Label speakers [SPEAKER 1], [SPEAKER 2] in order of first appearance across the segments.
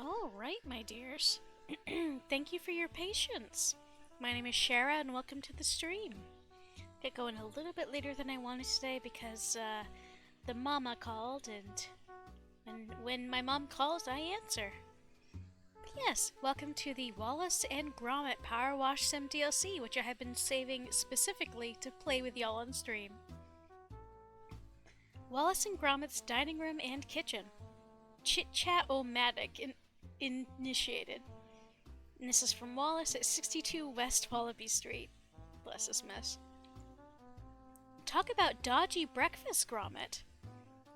[SPEAKER 1] All right, my dears. Thank you for your patience. My name is Shara, and welcome to the stream. Get going a little bit later than I wanted today because the mama called, and when my mom calls, I answer. But yes, welcome to the Wallace and Gromit PowerWash Sim DLC, which I have been saving specifically to play with y'all on stream. Wallace and Gromit's dining room and kitchen. Chit-chat-o-matic initiated. And this is from Wallace at 62 West Wallaby Street. Bless this mess. Talk about dodgy breakfast, Gromit.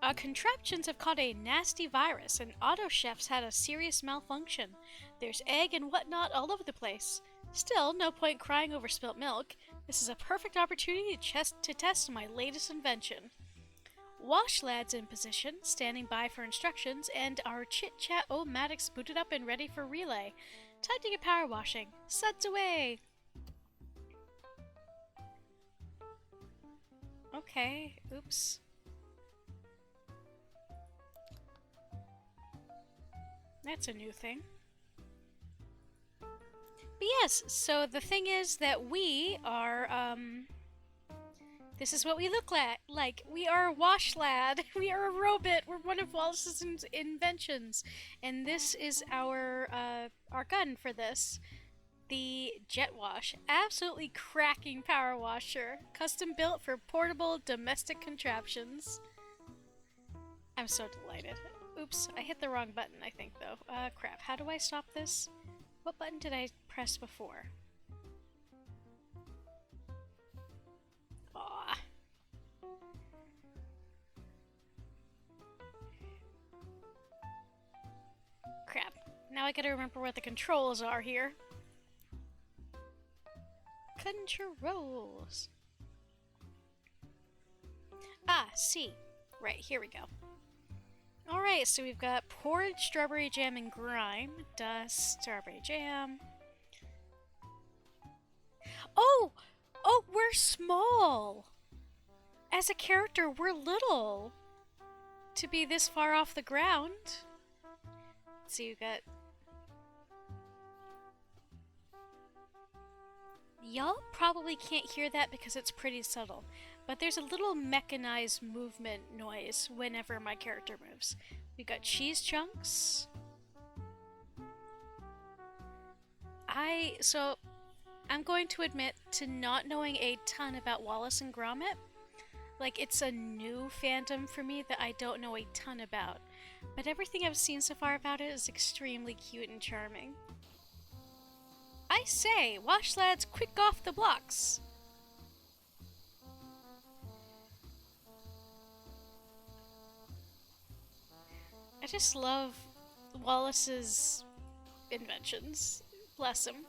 [SPEAKER 1] Our contraptions have caught a nasty virus, and Auto Chef's had a serious malfunction. There's egg and whatnot all over the place. Still, no point crying over spilt milk. This is a perfect opportunity to test my latest invention. Wash lads in position, standing by for instructions, and our chit-chat-o-matics booted up and ready for relay. Time to get power washing. Suds away! Okay, oops. That's a new thing. But yes, so the thing is that we are, this is what we look like. We are a wash lad. We are a robot. We're one of Wallace's inventions. And this is our gun for this. The Jet Wash. Absolutely cracking power washer. Custom built for portable domestic contraptions. I'm so delighted. Oops, I hit the wrong button, I think, though. Crap. How do I stop this? What button did I press before? Aw. Crap. Now I gotta remember what the controls are here. Controls. Ah, C. Right, here we go. Alright, so we've got porridge, strawberry jam, and grime. Dust, strawberry jam. Oh! Oh, we're small! As a character, we're little! To be this far off the ground. So you got... Y'all probably can't hear that because it's pretty subtle, but there's a little mechanized movement noise whenever my character moves. We got cheese chunks. I'm going to admit to not knowing a ton about Wallace and Gromit. Like, it's a new fandom for me that I don't know a ton about. But everything I've seen so far about it is extremely cute and charming. I say, wash lads, quick off the blocks! I just love Wallace's inventions. Bless him.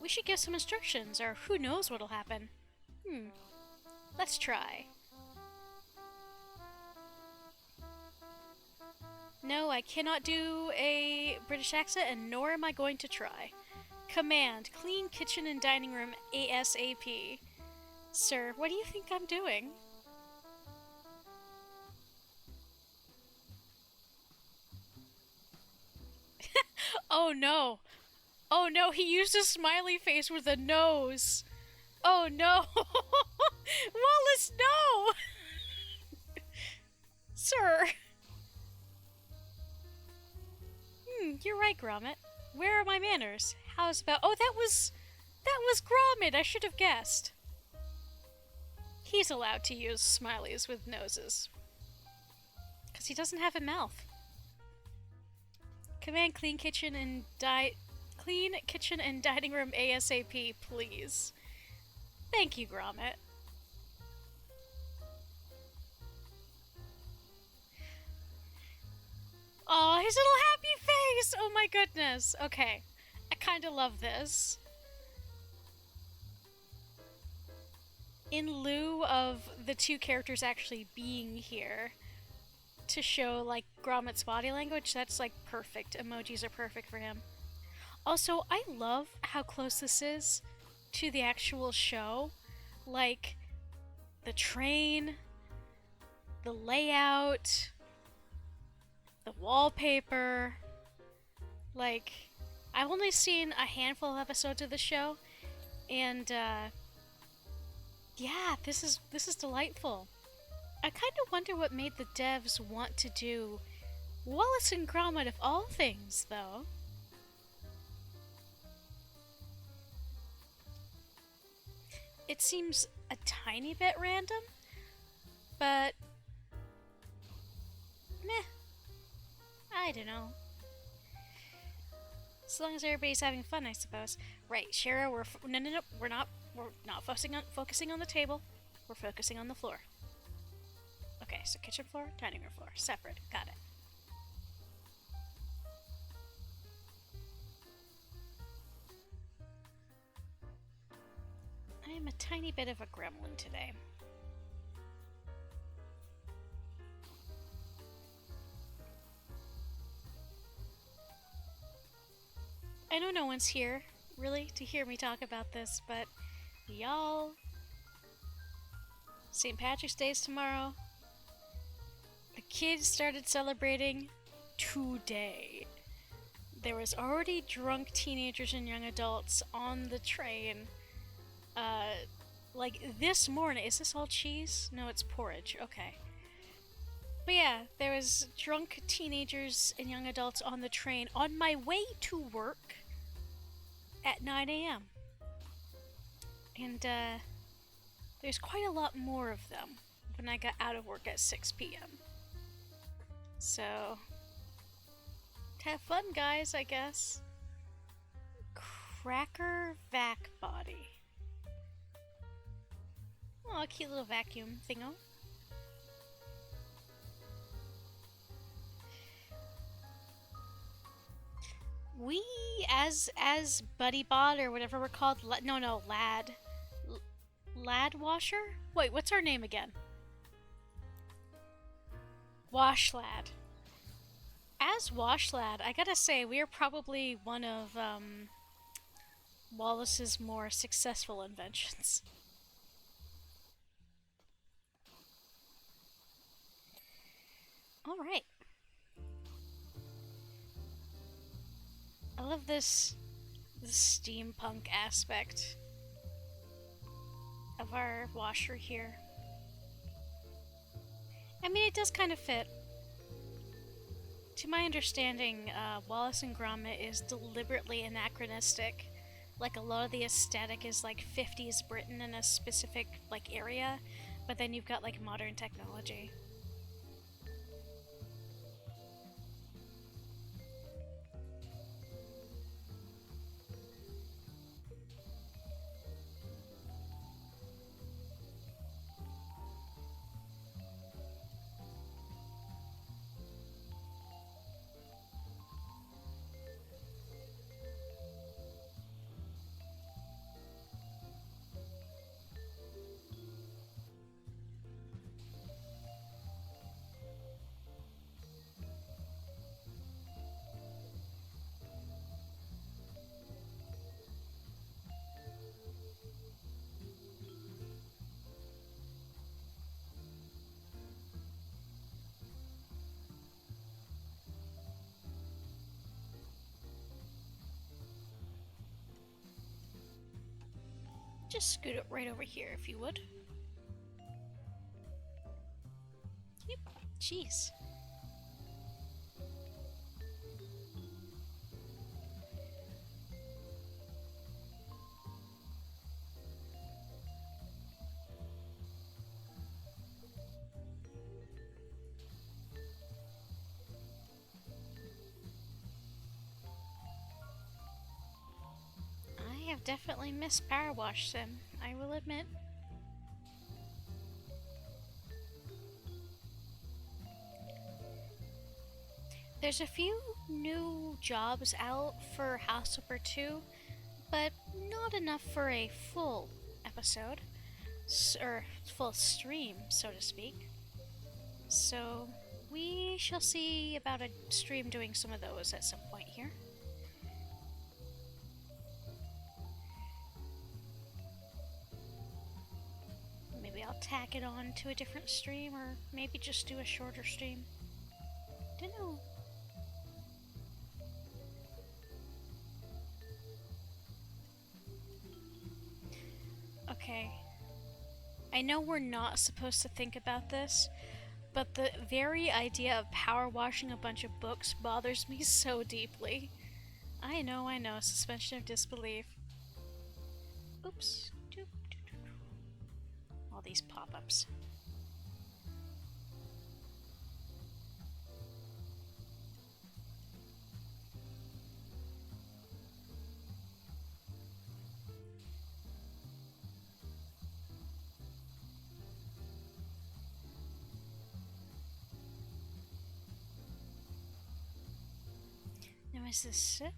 [SPEAKER 1] We should give some instructions, or who knows what'll happen. Let's try. No, I cannot do a British accent, and nor am I going to try. Command, clean kitchen and dining room ASAP. Sir, what do you think I'm doing? Oh no! Oh no, he used a smiley face with a nose! Oh no! Wallace, no! Sir! You're right, Gromit. Where are my manners? How's about... Oh, that was Gromit! I should have guessed. He's allowed to use smileys with noses. Because he doesn't have a mouth. Command clean kitchen and dining room ASAP, please. Thank you, Gromit. Oh, his little happy face! Oh my goodness. Okay. I kinda love this. In lieu of the two characters actually being here to show, like, Gromit's body language, that's, like, perfect. Emojis are perfect for him. Also, I love how close this is to the actual show. Like, the train, the layout, the wallpaper, Like, I've only seen a handful of episodes of the show, and yeah, this is delightful. I kind of wonder what made the devs want to do Wallace and Gromit of all things, though. It seems a tiny bit random, but meh, I don't know. As long as everybody's having fun, I suppose. Right, Shara, no, we're not focusing on the table. We're focusing on the floor. Okay, so kitchen floor, dining room floor, separate. Got it. I am a tiny bit of a gremlin today. I know no one's here, really, to hear me talk about this, but y'all, St. Patrick's Day is tomorrow. The kids started celebrating today. There was already drunk teenagers and young adults on the train. Like this morning. Is this all cheese? No, it's porridge. Okay. But yeah, there was drunk teenagers and young adults on the train on my way to work at 9 a.m. And there's quite a lot more of them when I got out of work at 6 p.m. So, have fun, guys, I guess. Cracker Vac Body. Oh, a cute little vacuum thingo. We, as Buddy Bot or whatever we're called, Lad Washer? Wait, what's our name again? Wash Lad. As Wash Lad, I gotta say, we are probably one of Wallace's more successful inventions. Alright. I love this steampunk aspect of our washer here. I mean, it does kind of fit. To my understanding, Wallace and Gromit is deliberately anachronistic. Like, a lot of the aesthetic is like 50s Britain in a specific like area, but then you've got like modern technology. Just scoot it right over here if you would. Yep, jeez. I have definitely missed PowerWash Sim, I will admit. There's a few new jobs out for Housekeeper 2, but not enough for a full episode, or full stream, so to speak. So, we shall see about a stream doing some of those at some point here. Maybe I'll tack it on to a different stream, or maybe just do a shorter stream. Dunno. I know we're not supposed to think about this, but the very idea of power washing a bunch of books bothers me so deeply. I know, suspension of disbelief. Oops. All these pop-ups. Now is this soot?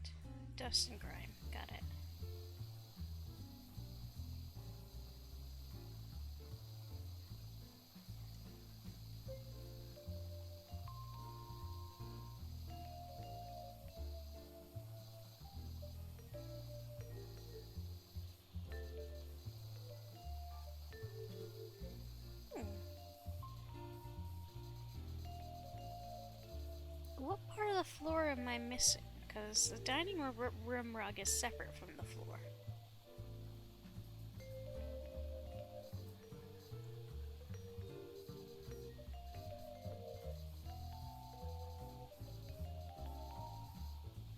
[SPEAKER 1] Dust and grime. Got it. What part of the floor am I missing? Because the dining room rug is separate from the floor.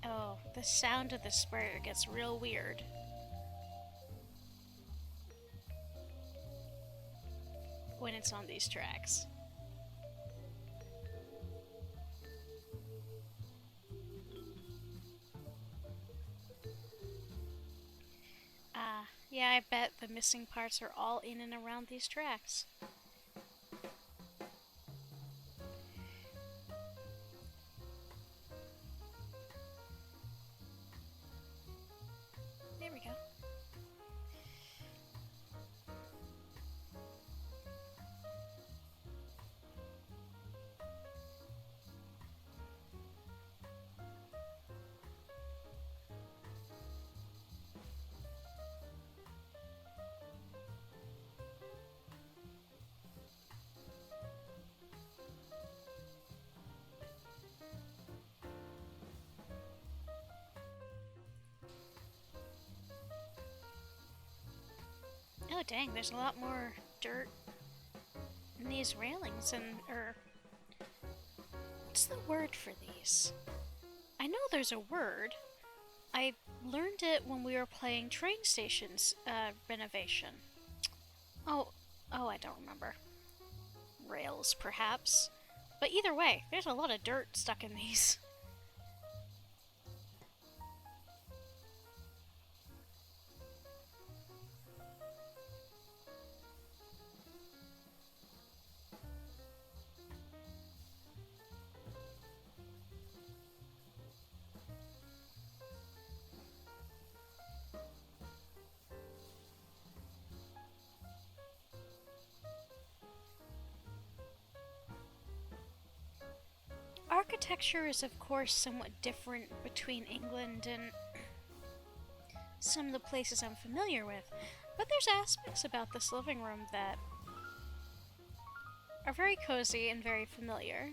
[SPEAKER 1] Oh, the sound of the sprayer gets real weird. When it's on these tracks. Yeah, I bet the missing parts are all in and around these tracks. There we go. Oh dang, there's a lot more dirt in these railings what's the word for these? I know there's a word. I learned it when we were playing Train Stations renovation. Oh, I don't remember. Rails, perhaps. But either way, there's a lot of dirt stuck in these. Architecture is, of course, somewhat different between England and some of the places I'm familiar with, but there's aspects about this living room that are very cozy and very familiar.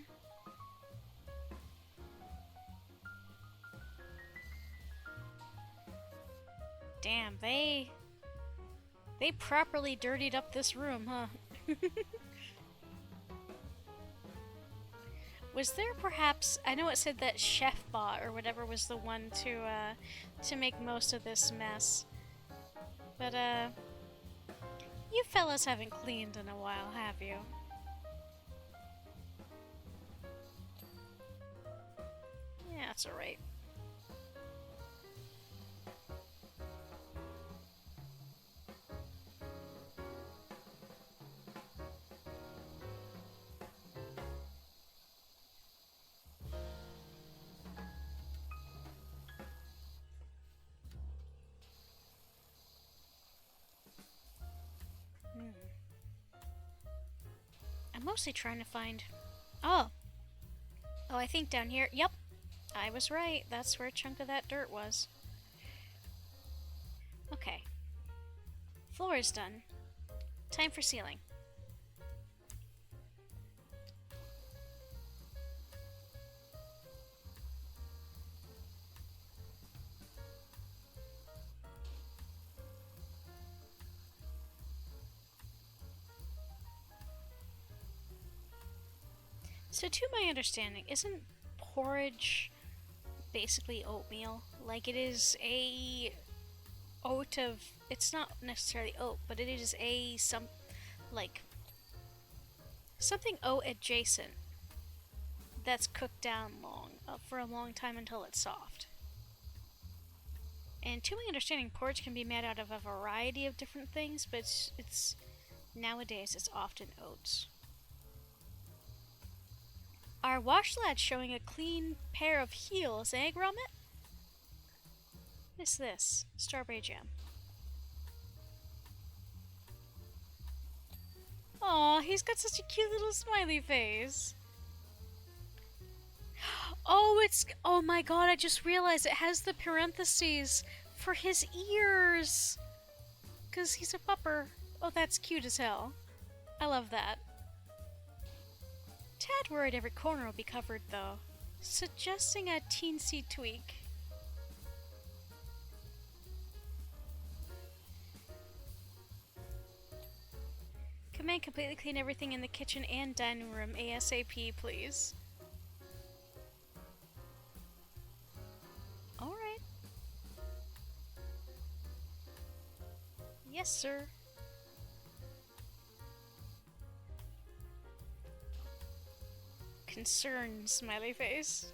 [SPEAKER 1] Damn, they properly dirtied up this room, huh? Was there perhaps, I know it said that Chefbot or whatever was the one to make most of this mess, but you fellas haven't cleaned in a while, have you? Yeah, that's alright. I'm mostly trying to find... Oh, I think down here... Yep, I was right. That's where a chunk of that dirt was. Okay. Floor is done. Time for ceiling. So to my understanding, isn't porridge basically oatmeal? Like, it is a oat of... It's not necessarily oat, but it is like, something oat adjacent that's cooked down for a long time until it's soft. And to my understanding, porridge can be made out of a variety of different things, but nowadays it's often oats. Our wash lad's showing a clean pair of heels, eh, Gromit? What's this? Strawberry jam. Aw, he's got such a cute little smiley face. Oh my god, I just realized it has the parentheses for his ears. Because he's a pupper. Oh, that's cute as hell. I love that. Tad worried every corner will be covered, though, suggesting a teensy tweak. Command completely clean everything in the kitchen and dining room ASAP, please. Alright. Yes, sir. Concerned smiley face.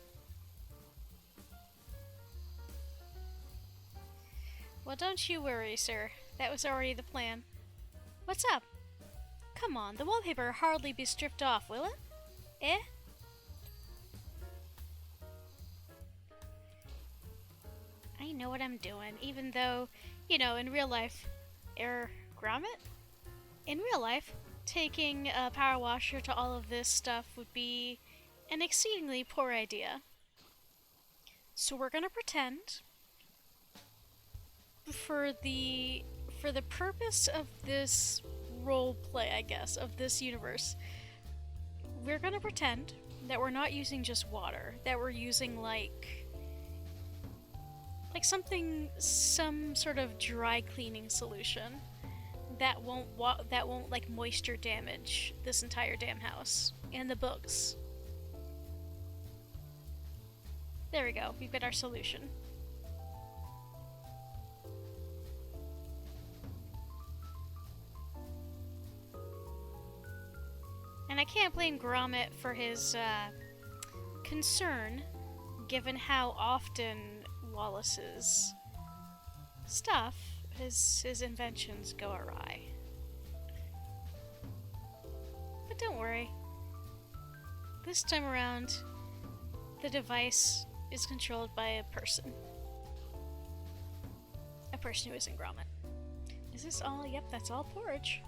[SPEAKER 1] Well, don't you worry, sir. That was already the plan. What's up? Come on, the wallpaper will hardly be stripped off, will it? Eh? I know what I'm doing, even though, you know, in real life, Gromit? In real life, taking a power washer to all of this stuff would be an exceedingly poor idea. So we're gonna pretend, for the purpose of this role play, I guess, of this universe, we're gonna pretend that we're not using just water, that we're using like some sort of dry cleaning solution that won't like moisture damage this entire damn house and the books. There we go, we've got our solution. And I can't blame Gromit for his concern, given how often Wallace's stuff, his inventions go awry. But don't worry. This time around, the device is controlled by a person. A person who isn't Gromit. Is this all? Yep, that's all porridge.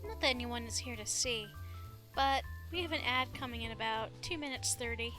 [SPEAKER 1] Not that anyone is here to see, but we have an ad coming in about 2 minutes 30.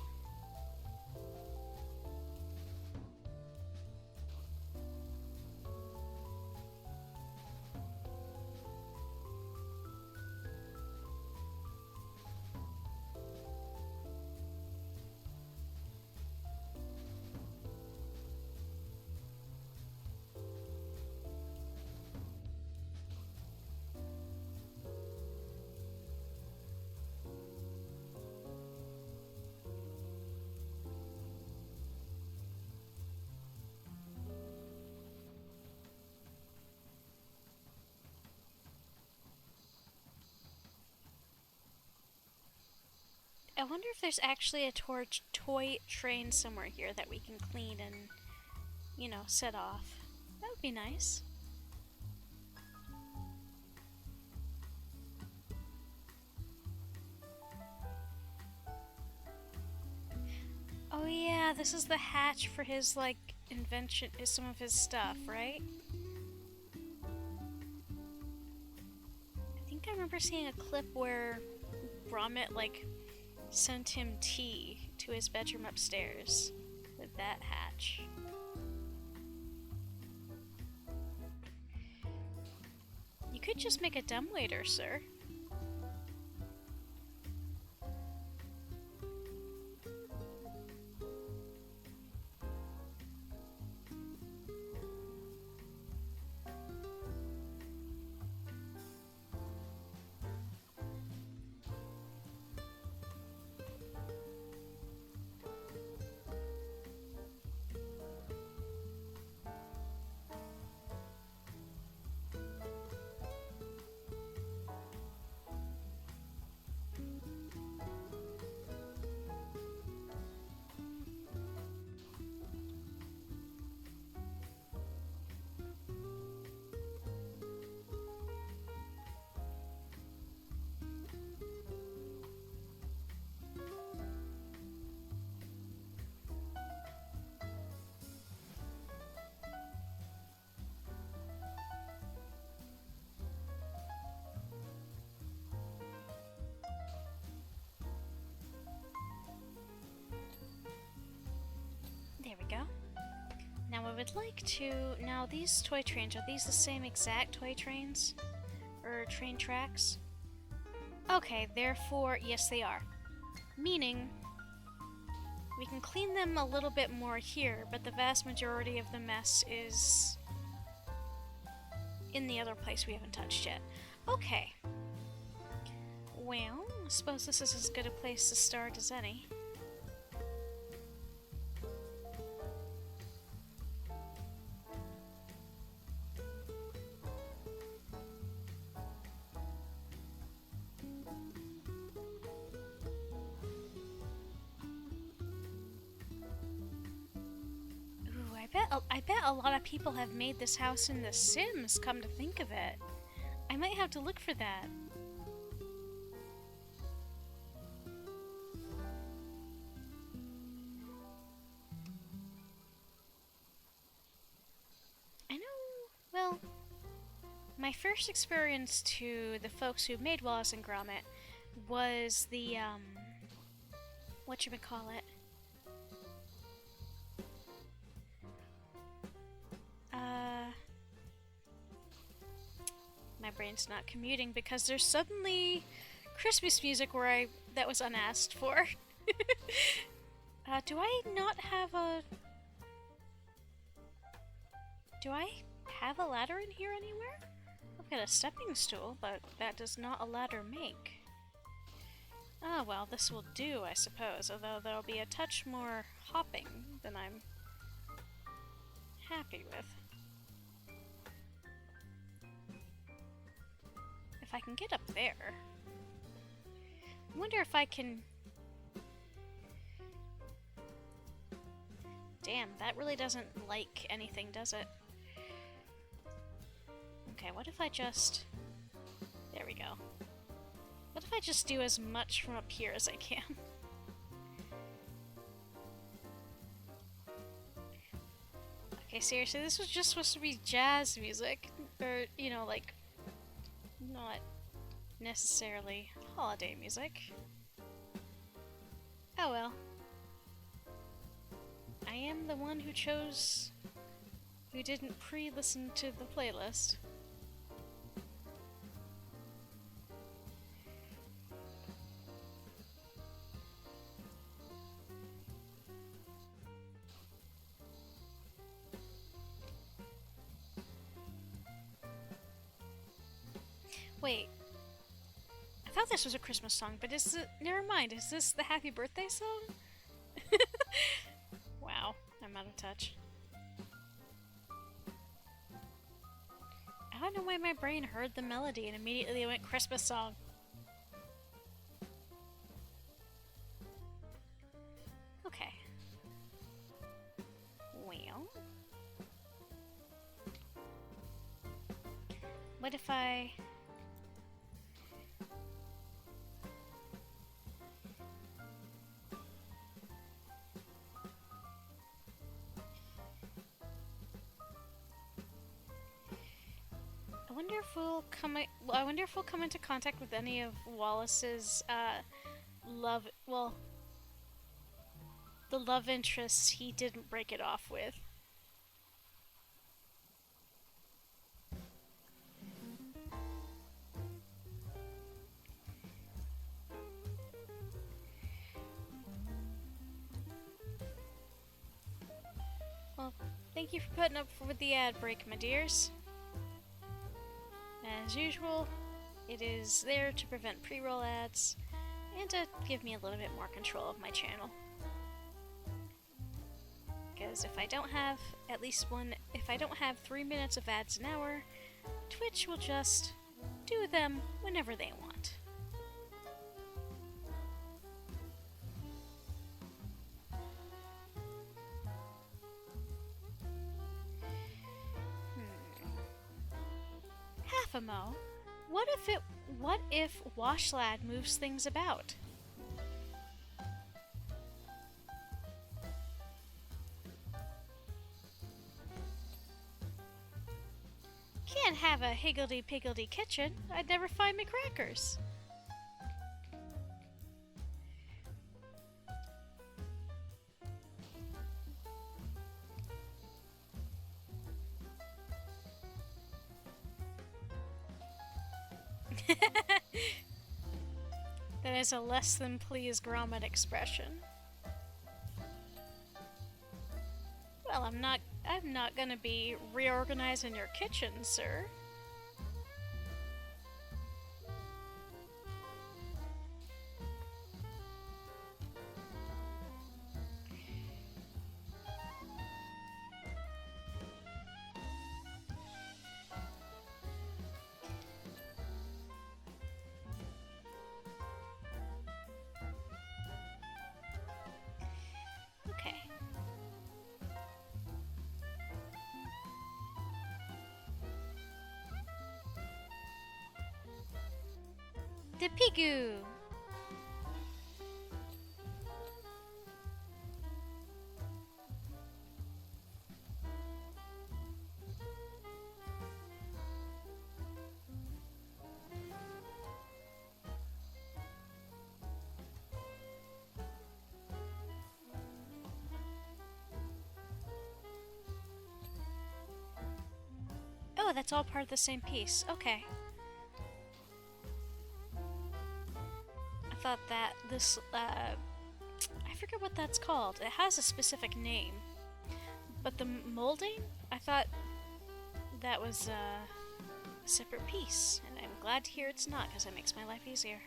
[SPEAKER 1] I wonder if there's actually a toy train somewhere here that we can clean and, you know, set off. That would be nice. Oh yeah, this is the hatch for his, like, invention, some of his stuff, right? I think I remember seeing a clip where Gromit, like, sent him tea to his bedroom upstairs with that hatch. You could just make a dumbwaiter, sir. There we go. Now I would like to... Now these toy trains, are these the same exact toy trains? Or train tracks? Okay, therefore, yes they are. Meaning, we can clean them a little bit more here, but the vast majority of the mess is in the other place we haven't touched yet. Okay. Well, I suppose this is as good a place to start as any. I bet a lot of people have made this house in The Sims, come to think of it. I might have to look for that. I know, well, my first experience to the folks who made Wallace and Gromit was the, whatchamacallit? My brain's not commuting because there's suddenly Christmas music that was unasked for. Do I not have a... Do I have a ladder in here anywhere? I've got a stepping stool, but that does not a ladder make. Ah, well, this will do, I suppose, although there'll be a touch more hopping than I'm happy with. If I can get up there. I wonder if I can... Damn, that really doesn't like anything, does it? Okay, what if I just... There we go. What if I just do as much from up here as I can? Okay, seriously, this was just supposed to be jazz music. Or, you know, like... not necessarily holiday music. Oh well. I am the one who didn't pre-listen to the playlist. Wait. I thought this was a Christmas song, but is it... Never mind, is this the Happy Birthday song? Wow, I'm out of touch. I don't know why my brain heard the melody and immediately went Christmas song. Okay. Well... What if I... I wonder if we'll come. I wonder if we'll come into contact with any of Wallace's love. Well, the love interests he didn't break it off with. Well, thank you for putting up with the ad break, my dears. As usual, it is there to prevent pre-roll ads and to give me a little bit more control of my channel. Because if I don't have if I don't have 3 minutes of ads an hour, Twitch will just do them whenever they want. Half a mo. What if Washlad moves things about? Can't have a higgledy-piggledy kitchen. I'd never find me crackers. That is a less than please Gromit expression. Well, I'm not gonna be reorganizing your kitchen, sir. Okay. The Pigoo! Oh, that's all part of the same piece. Okay. I thought that this, I forget what that's called. It has a specific name. But the molding, I thought that was a separate piece. And I'm glad to hear it's not, because it makes my life easier.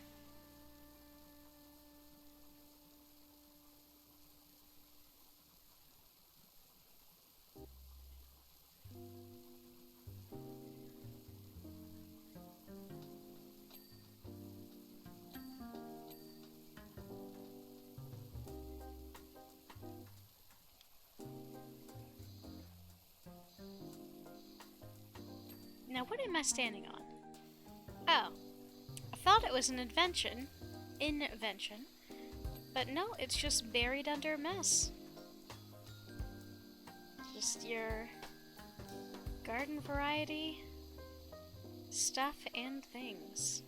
[SPEAKER 1] Now, what am I standing on? Oh, I thought it was an invention, but no, it's just buried under a mess. Just your garden variety stuff and things.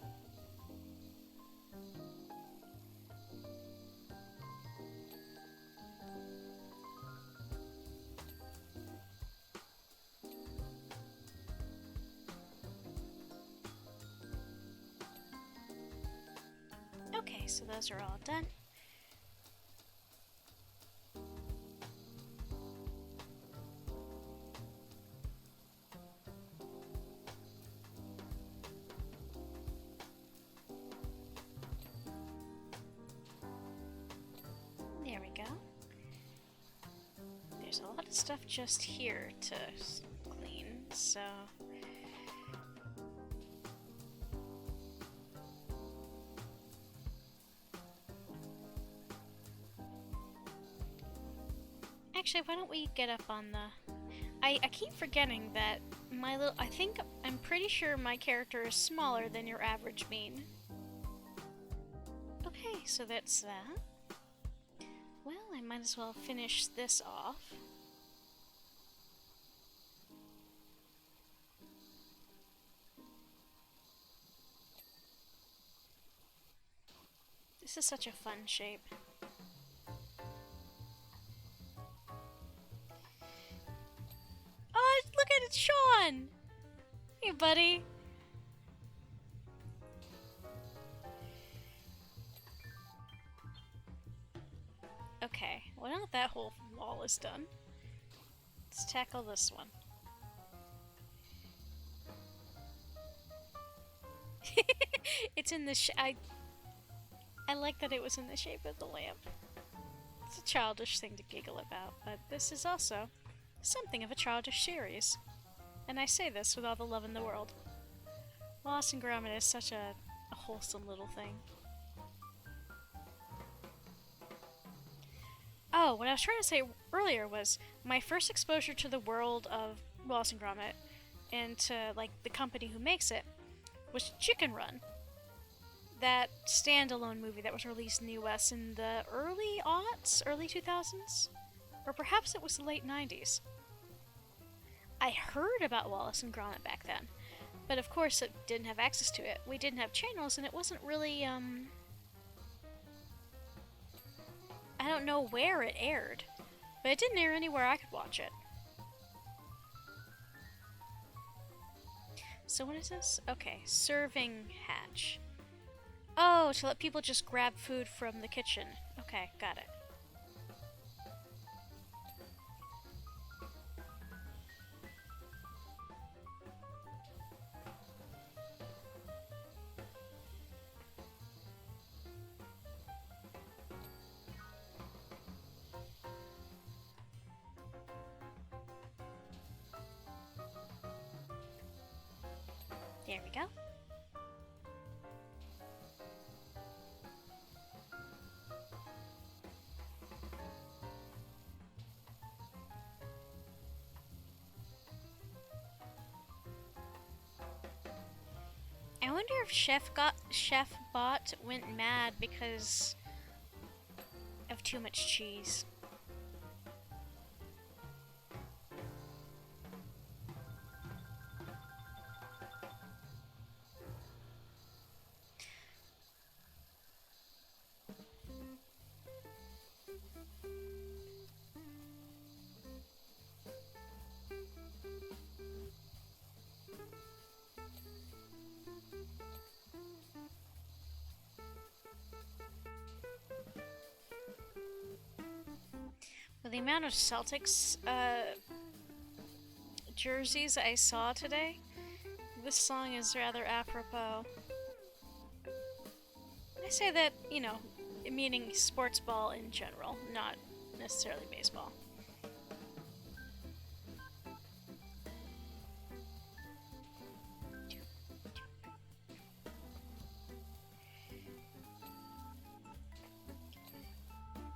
[SPEAKER 1] Okay, so those are all done. There we go. There's a lot of stuff just here to clean, so... Actually, why don't we get up on the... I keep forgetting that I'm pretty sure my character is smaller than your average mean. Okay, so that's that. Well, I might as well finish this off. is such a fun shape. Oh, look at it, Sean! Hey, buddy. Okay, well now that whole wall is done, let's tackle this one. It's in the I like that it was in the shape of the lamp. It's a childish thing to giggle about, but this is also something of a childish series. And I say this with all the love in the world. Wallace and Gromit is such a wholesome little thing. Oh, what I was trying to say earlier was my first exposure to the world of Wallace and Gromit and to like the company who makes it was Chicken Run. That standalone movie that was released in the US in the early aughts, early 2000s? Or perhaps it was the late 90s. I heard about Wallace and Gromit back then, but of course it didn't have access to it. We didn't have channels and it wasn't really, I don't know where it aired, but it didn't air anywhere I could watch it. So what is this? Okay, serving hatch. Oh, to let people just grab food from the kitchen. Okay, got it. There we go. I wonder if Chef Bot went mad because of too much cheese. With the amount of Celtics jerseys I saw today, this song is rather apropos. I say that, you know, meaning sports ball in general, not necessarily baseball.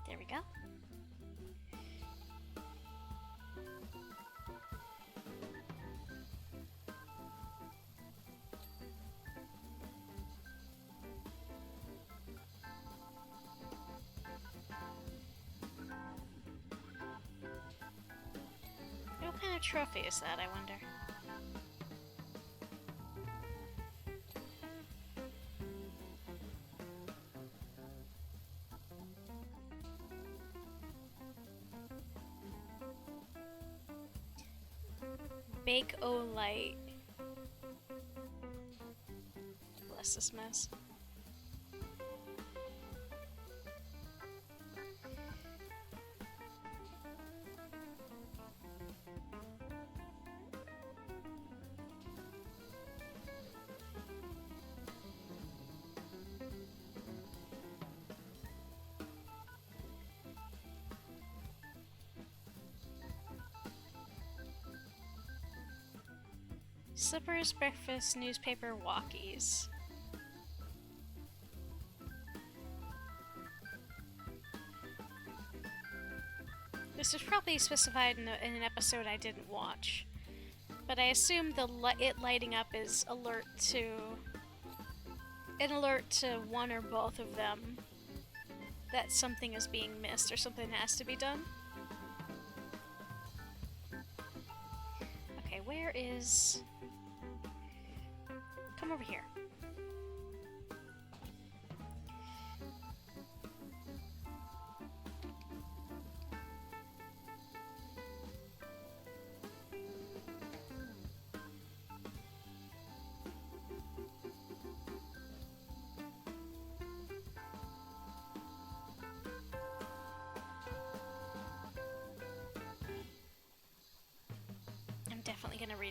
[SPEAKER 1] There we go. What kind of trophy is that, I wonder? Bake-O-Lite. Bless this mess. Slippers, breakfast, newspaper, walkies. This was probably specified in an episode I didn't watch, but I assume it lighting up is an alert to one or both of them that something is being missed or something has to be done. Okay, where is... Come over here.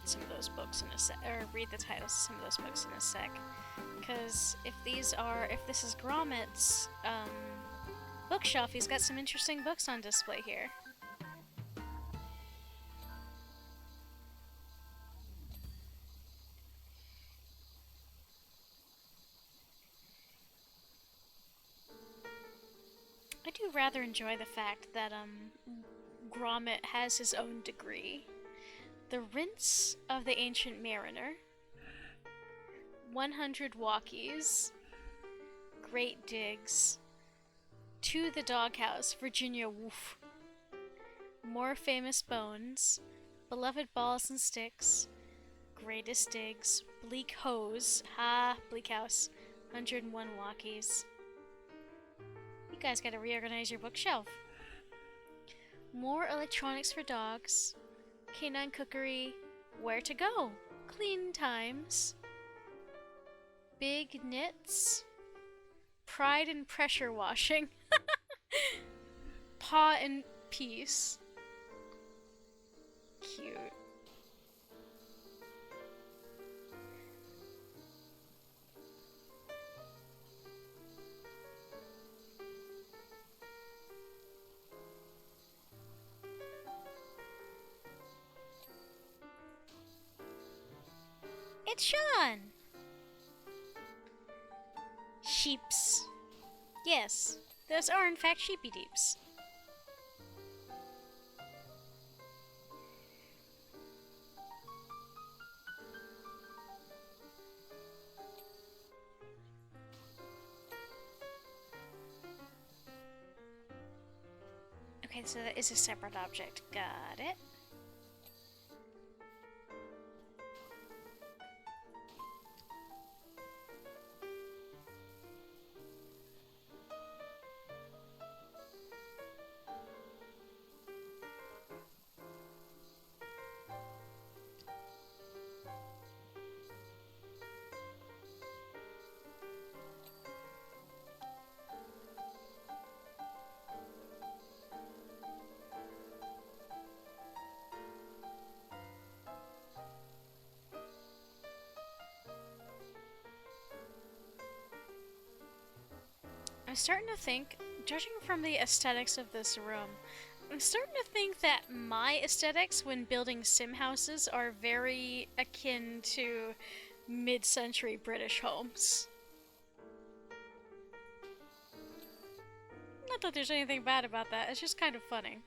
[SPEAKER 1] read some of those books in a sec, or read the titles of some of those books in a sec. Because if this is Gromit's bookshelf, he's got some interesting books on display here. I do rather enjoy the fact that Gromit has his own degree. The Rinse of the Ancient Mariner, 100 Walkies, Great Digs, To the Doghouse, Virginia Woolf, More Famous Bones, Beloved Balls and Sticks, Greatest Digs, Bleak Hose, Bleak House, 101 Walkies. You guys gotta reorganize your bookshelf. More Electronics for Dogs, Canine Cookery, Where to Go, Clean Times, Big Knits, Pride and Pressure Washing, Paw and Peace. Cute. It's Sean! Sheeps. Yes, those are in fact sheepy deeps. Okay, so that is a separate object. Got it. I'm starting to think, judging from the aesthetics of this room, I'm starting to think that my aesthetics when building sim houses are very akin to mid-century British homes. Not that there's anything bad about that, it's just kind of funny.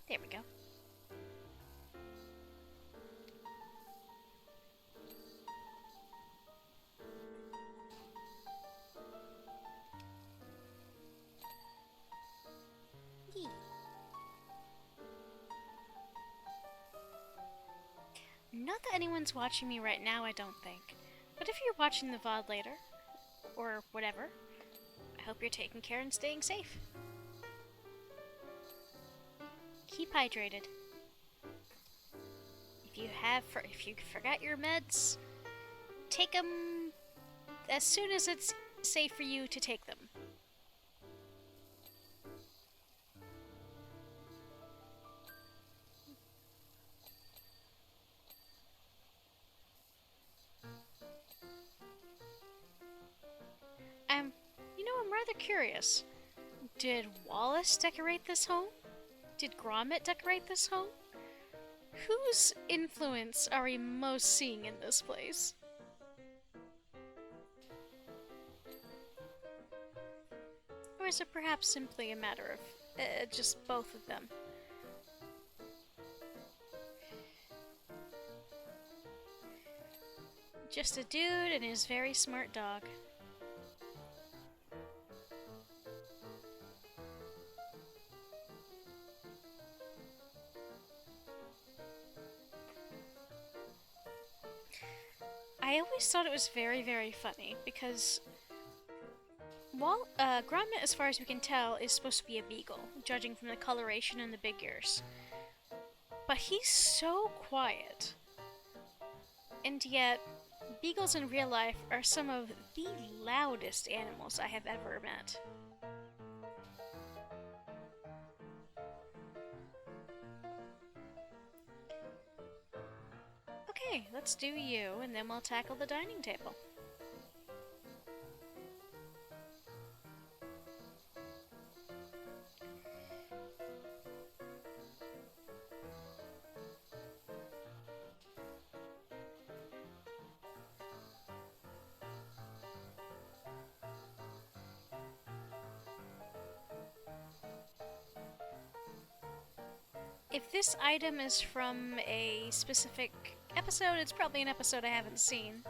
[SPEAKER 1] There we go. Yee. Not that anyone's watching me right now, I don't think. But if you're watching the VOD later, or whatever, I hope you're taking care and staying safe. Keep hydrated. If you forgot your meds, take them as soon as it's safe for you to take them. I'm rather curious. Did Wallace decorate this home? Did Gromit decorate this home? Whose influence are we most seeing in this place? Or is it perhaps simply a matter of just both of them? Just a dude and his very smart dog. I always thought it was very, very funny because Gromit, as far as we can tell, is supposed to be a beagle, judging from the coloration and the big ears. But he's so quiet. And yet, Beagles in real life are some of the loudest animals I have ever met. Okay, let's do you, and then we'll tackle the dining table. If this item is from a specific episode, it's probably an episode I haven't seen.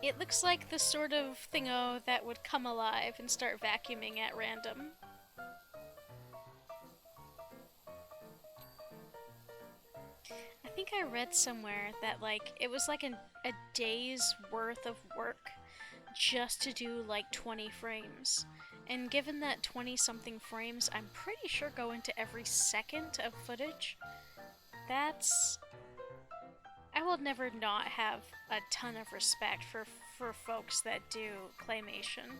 [SPEAKER 1] It looks like the sort of thingo that would come alive and start vacuuming at random. I think I read somewhere that, like, it was like a day's worth of work just to do, like, 20 frames. And given that 20-something frames, I'm pretty sure go into every second of footage, that's... I will never not have a ton of respect for folks that do claymation.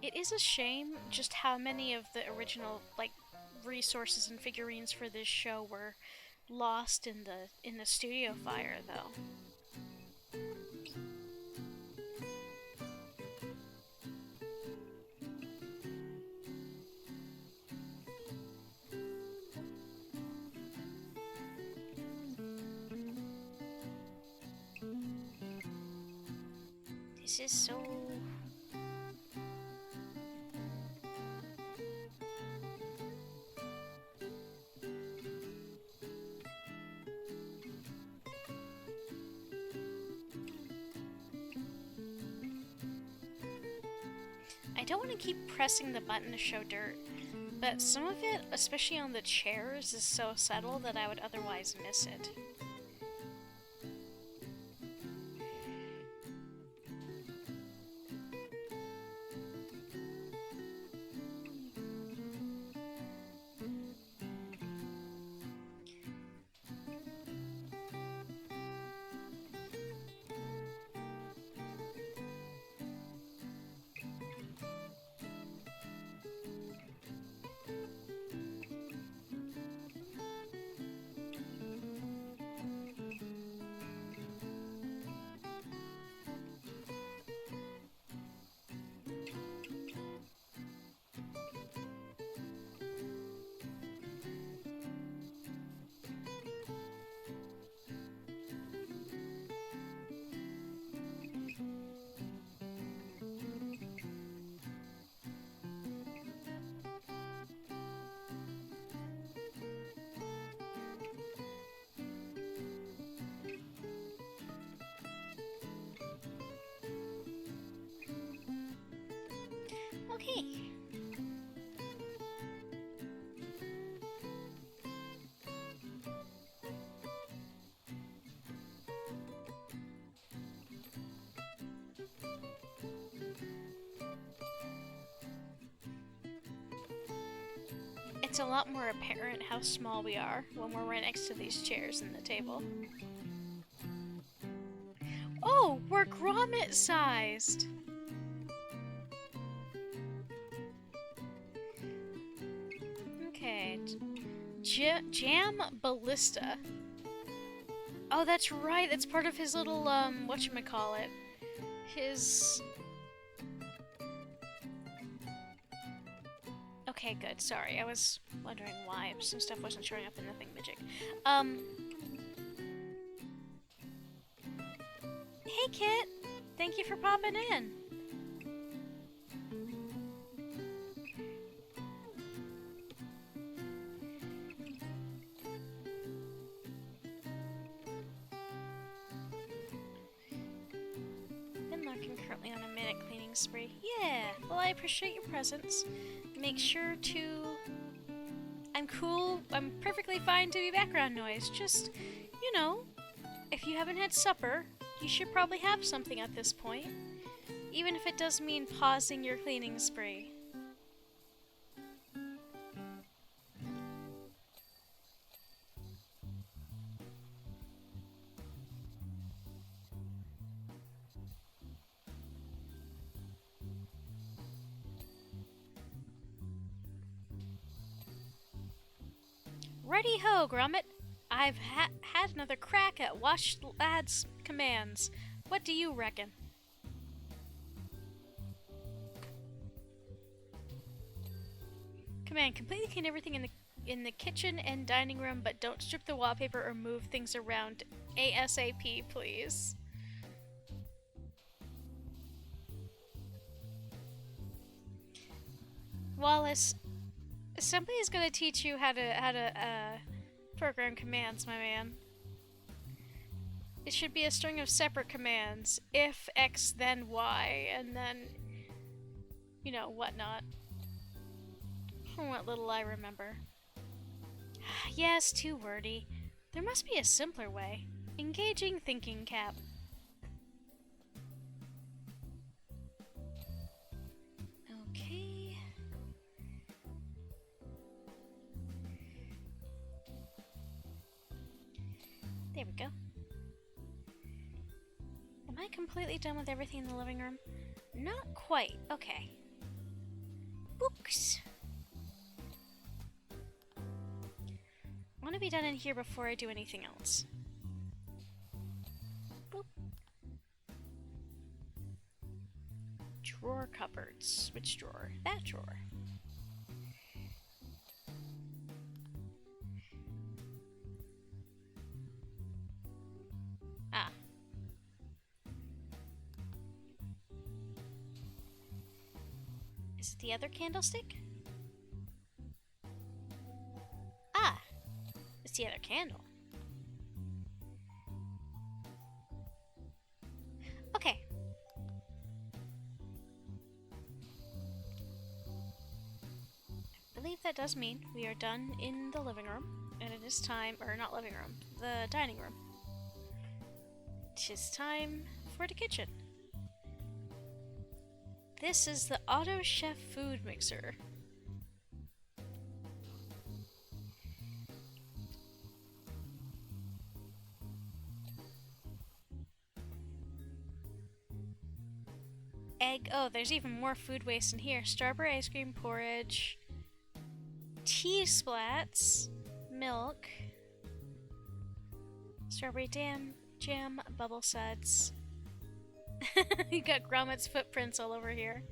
[SPEAKER 1] It is a shame just how many of the original, like, resources and figurines for this show were lost in the studio fire, though. This is so... I don't want to keep pressing the button to show dirt, but some of it, especially on the chairs, is so subtle that I would otherwise miss it. Okay. It's a lot more apparent how small we are when we're right next to these chairs and the table. Oh, we're Gromit-sized! Okay. Jam Ballista. Oh, that's right. That's part of his little, whatchamacallit. His... Okay, good. Sorry, I was wondering why some stuff wasn't showing up in the thingamajig. Hey, Kit! Thank you for popping in. Been lurking currently on a minute cleaning spree. Yeah, well, I appreciate your presence. Make sure to... I'm cool. I'm perfectly fine to be background noise. Just, you know, if you haven't had supper, you should probably have something at this point. Even if it does mean pausing your cleaning spree. Righty ho, Gromit. I've had another crack at Wash Lad's commands. What do you reckon? Command: completely clean everything in the kitchen and dining room, but don't strip the wallpaper or move things around ASAP, please. Wallace, somebody is going to teach you how to program commands, my man. It should be a string of separate commands. If X, then Y, and then, you know, whatnot. From what little I remember. Yes, too wordy. There must be a simpler way. Engaging thinking cap. Okay. There we go. Am I completely done with everything in the living room? Not quite. Okay. Books. I want to be done in here before I do anything else. Boop. Drawer cupboards. Which drawer? That drawer. Ah. Is it the other candlestick? Ah! It's the other candle. Okay. I believe that does mean we are done in the living room, and it is time, or not living room, the dining room. It is time for the kitchen. This is the Auto Chef food mixer. Egg. Oh, there's even more food waste in here. Strawberry ice cream porridge. Tea splats. Milk. Strawberry jam. Bubble suds. You got Gromit's footprints all over here.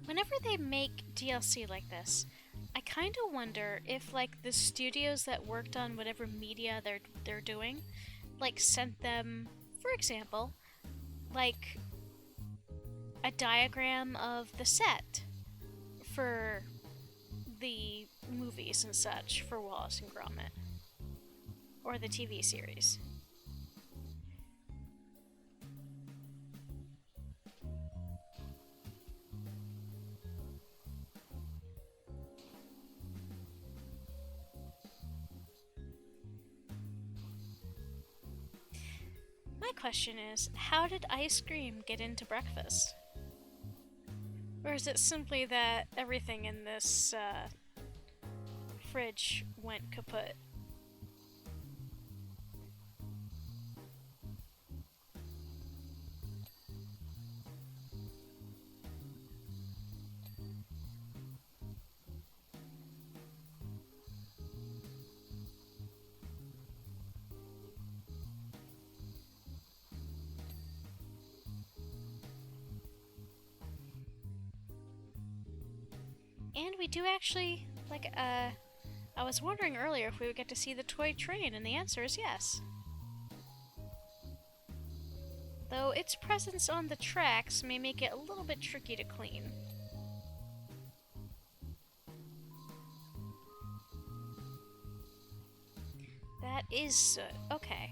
[SPEAKER 1] Whenever they make DLC like this, I kind of wonder if, like, the studios that worked on whatever media they're doing, like, sent them, for example, like, a diagram of the set for the movies and such for Wallace and Gromit, or the TV series. My question is, how did ice cream get into breakfast? Or is it simply that everything in this fridge went kaput? And we do actually, like, I was wondering earlier if we would get to see the toy train, and the answer is yes. Though its presence on the tracks may make it a little bit tricky to clean. That is soot. Okay.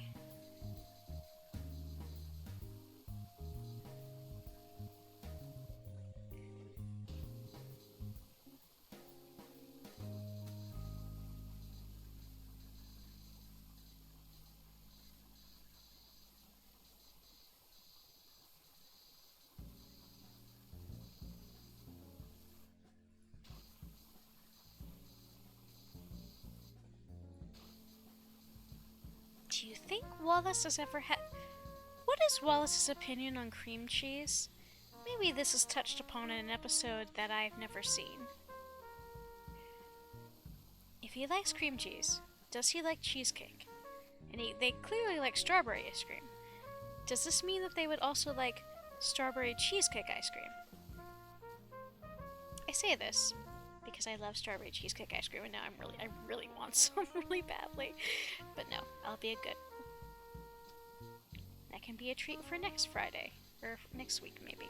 [SPEAKER 1] Do you think Wallace has ever had... What is Wallace's opinion on cream cheese? Maybe this is touched upon in an episode that I've never seen. If he likes cream cheese, does he like cheesecake? And they clearly like strawberry ice cream. Does this mean that they would also like strawberry cheesecake ice cream? I say this because I love strawberry cheesecake ice cream, and now I really want some really badly. But no, I'll be a good. That can be a treat for next Friday or next week maybe.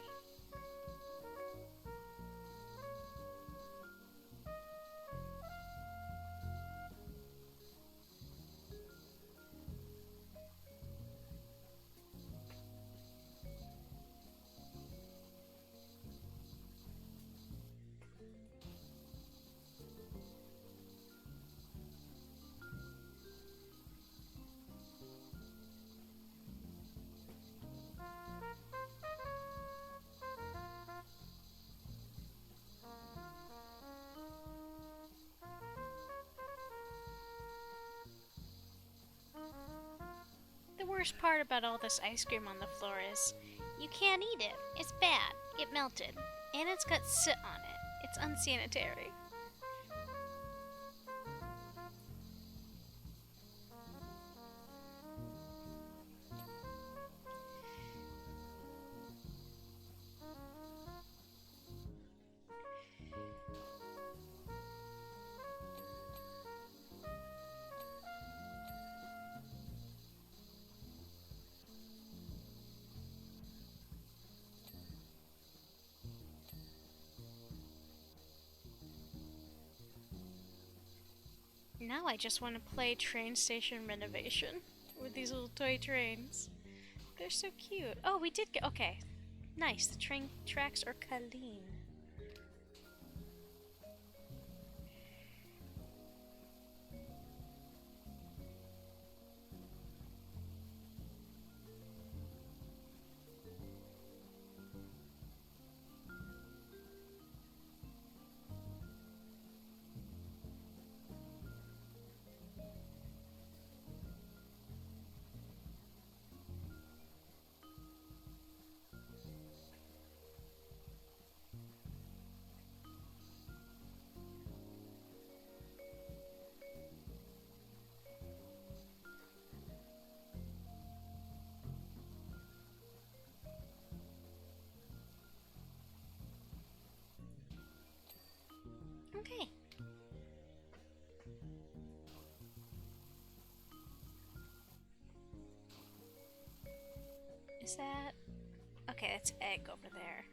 [SPEAKER 1] The worst part about all this ice cream on the floor is you can't eat it. It's bad. It melted. And it's got soot on it. It's unsanitary. Now I just want to play train station renovation with these little toy trains. They're so cute. Oh, we did get... Okay. Nice. The train tracks are clean. Okay. Is that... Okay, that's egg over there.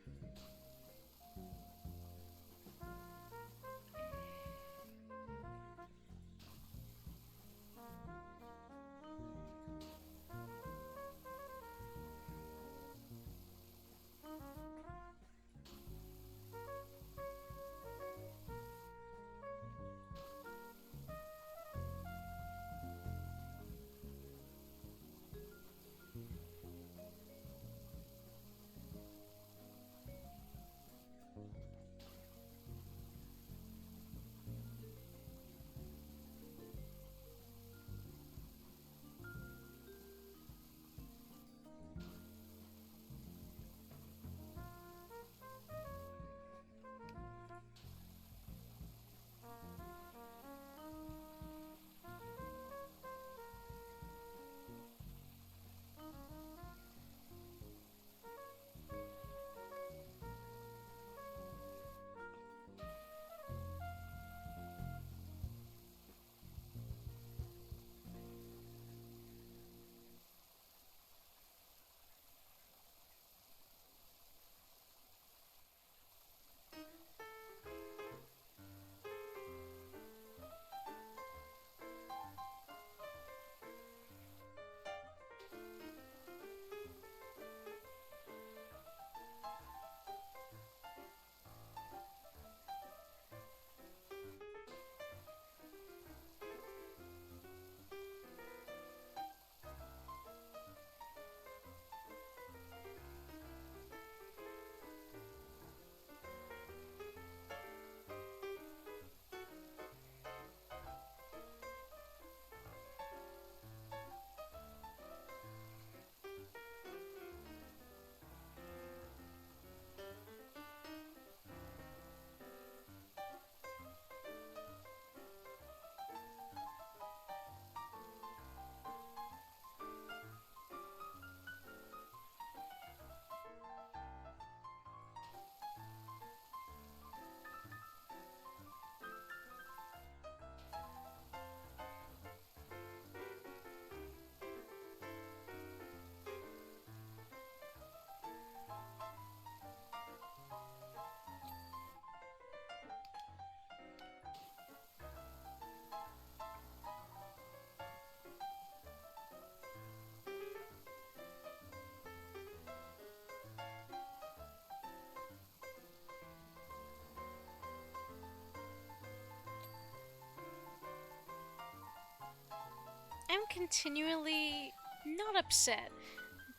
[SPEAKER 1] continually not upset,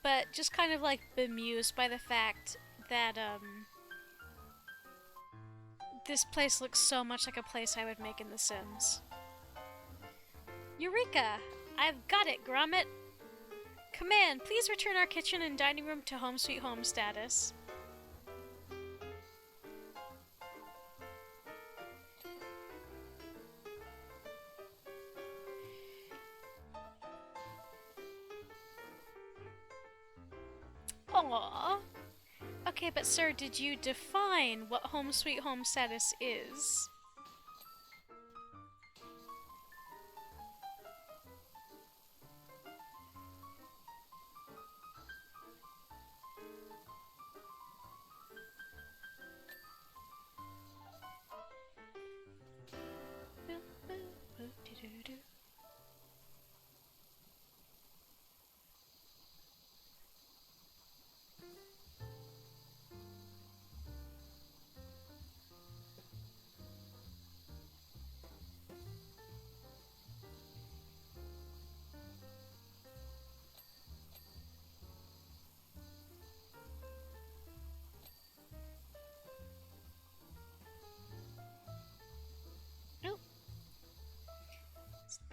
[SPEAKER 1] but just kind of like bemused by the fact that this place looks so much like a place I would make in The Sims. Eureka! I've got it, Gromit! Command, please return our kitchen and dining room to home sweet home status. Aww. Okay, but sir, did you define what home sweet home status is?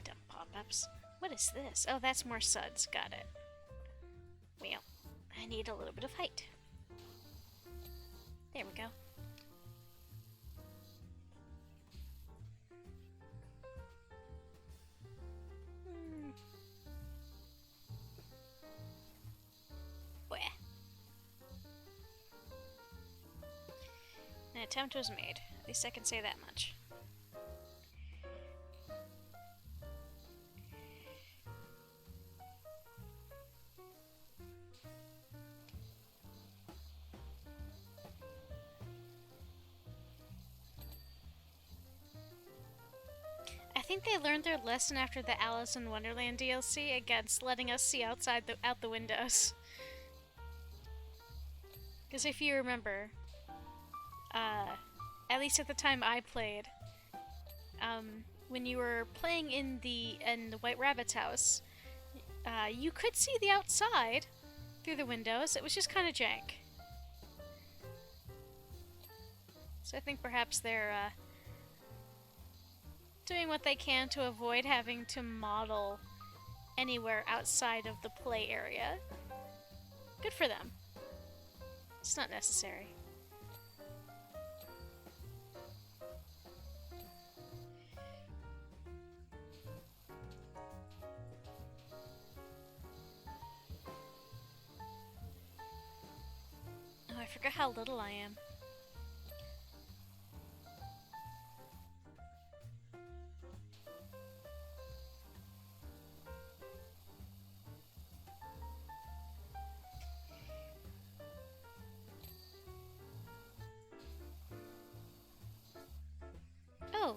[SPEAKER 1] Dumb pop-ups. What is this? Oh, that's more suds. Got it. Well, I need a little bit of height. There we go. An attempt was made. At least I can say that much. I think they learned their lesson after the Alice in Wonderland DLC against letting us see out the windows. Because if you remember, at least at the time I played, when you were playing in the White Rabbit's house, you could see the outside through the windows. It was just kind of jank. So I think perhaps they're doing what they can to avoid having to model anywhere outside of the play area. Good for them. It's not necessary. Oh, I forgot how little I am. Oh,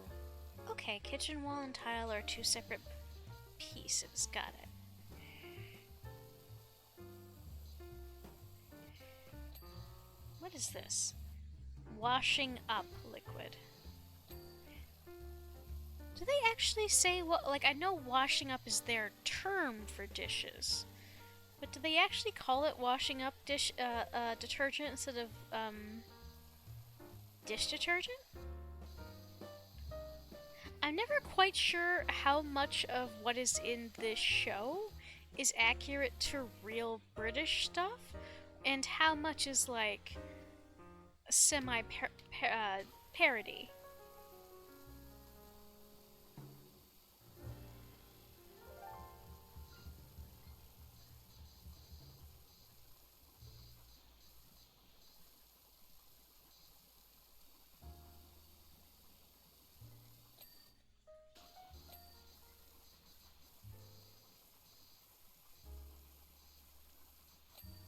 [SPEAKER 1] okay. Kitchen wall and tile are two separate pieces. Got it. What is this? Washing up liquid. Do they actually say what? Like, I know washing up is their term for dishes, but do they actually call it washing up detergent instead of dish detergent? I'm never quite sure how much of what is in this show is accurate to real British stuff, and how much is like parody.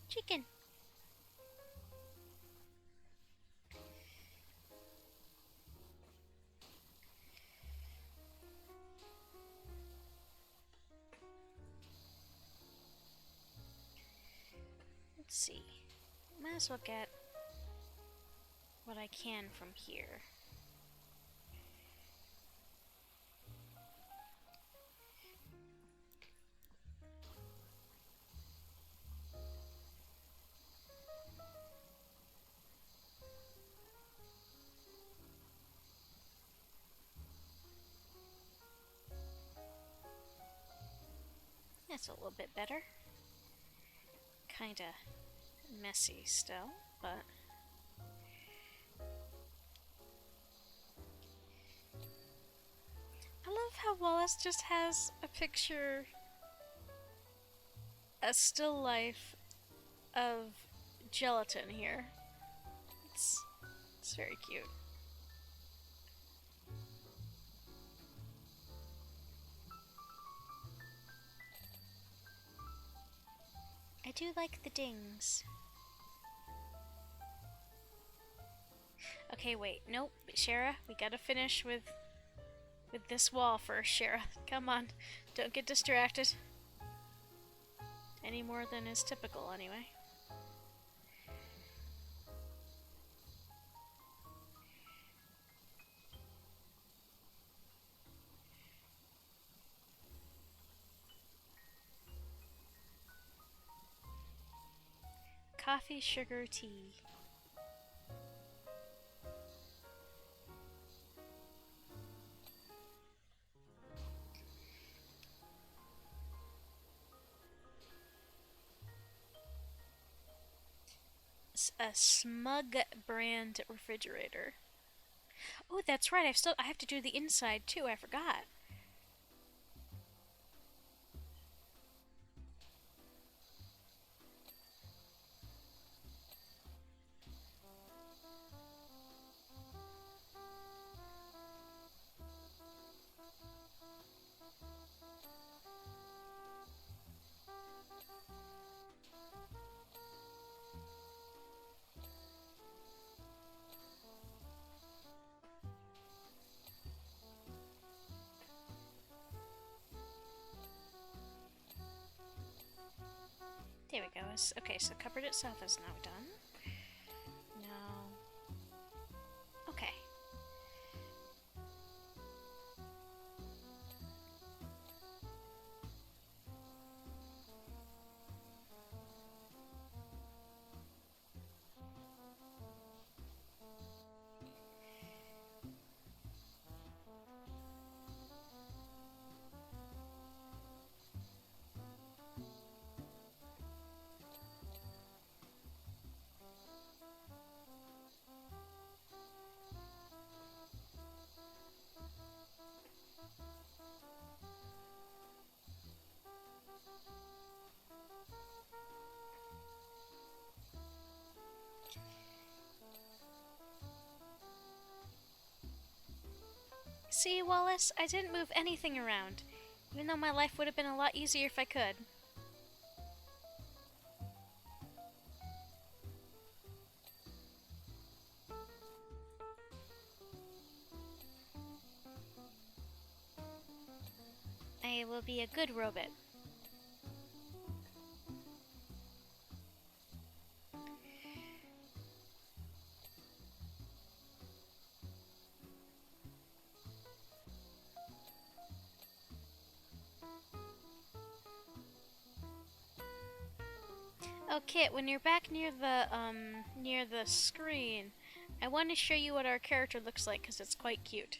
[SPEAKER 1] Chicken. Let's see. Might as well get what I can from here. That's a little bit better. Kinda messy still, but... I love how Wallace just has a picture, a still life of gelatin here. It's very cute. I do like the dings. Okay, wait. Nope. Shara, we gotta finish with this wall first, Shara. Come on. Don't get distracted. Any more than is typical, anyway. Coffee, sugar, tea. A Smug brand refrigerator. Oh, that's right. I have to do the inside too. I forgot. There we go. Okay, so the cupboard itself is now done. No. Okay. See, Wallace, I didn't move anything around, even though my life would have been a lot easier if I could. I will be a good robot. Oh, Kit, when you're back near the screen, I want to show you what our character looks like because it's quite cute.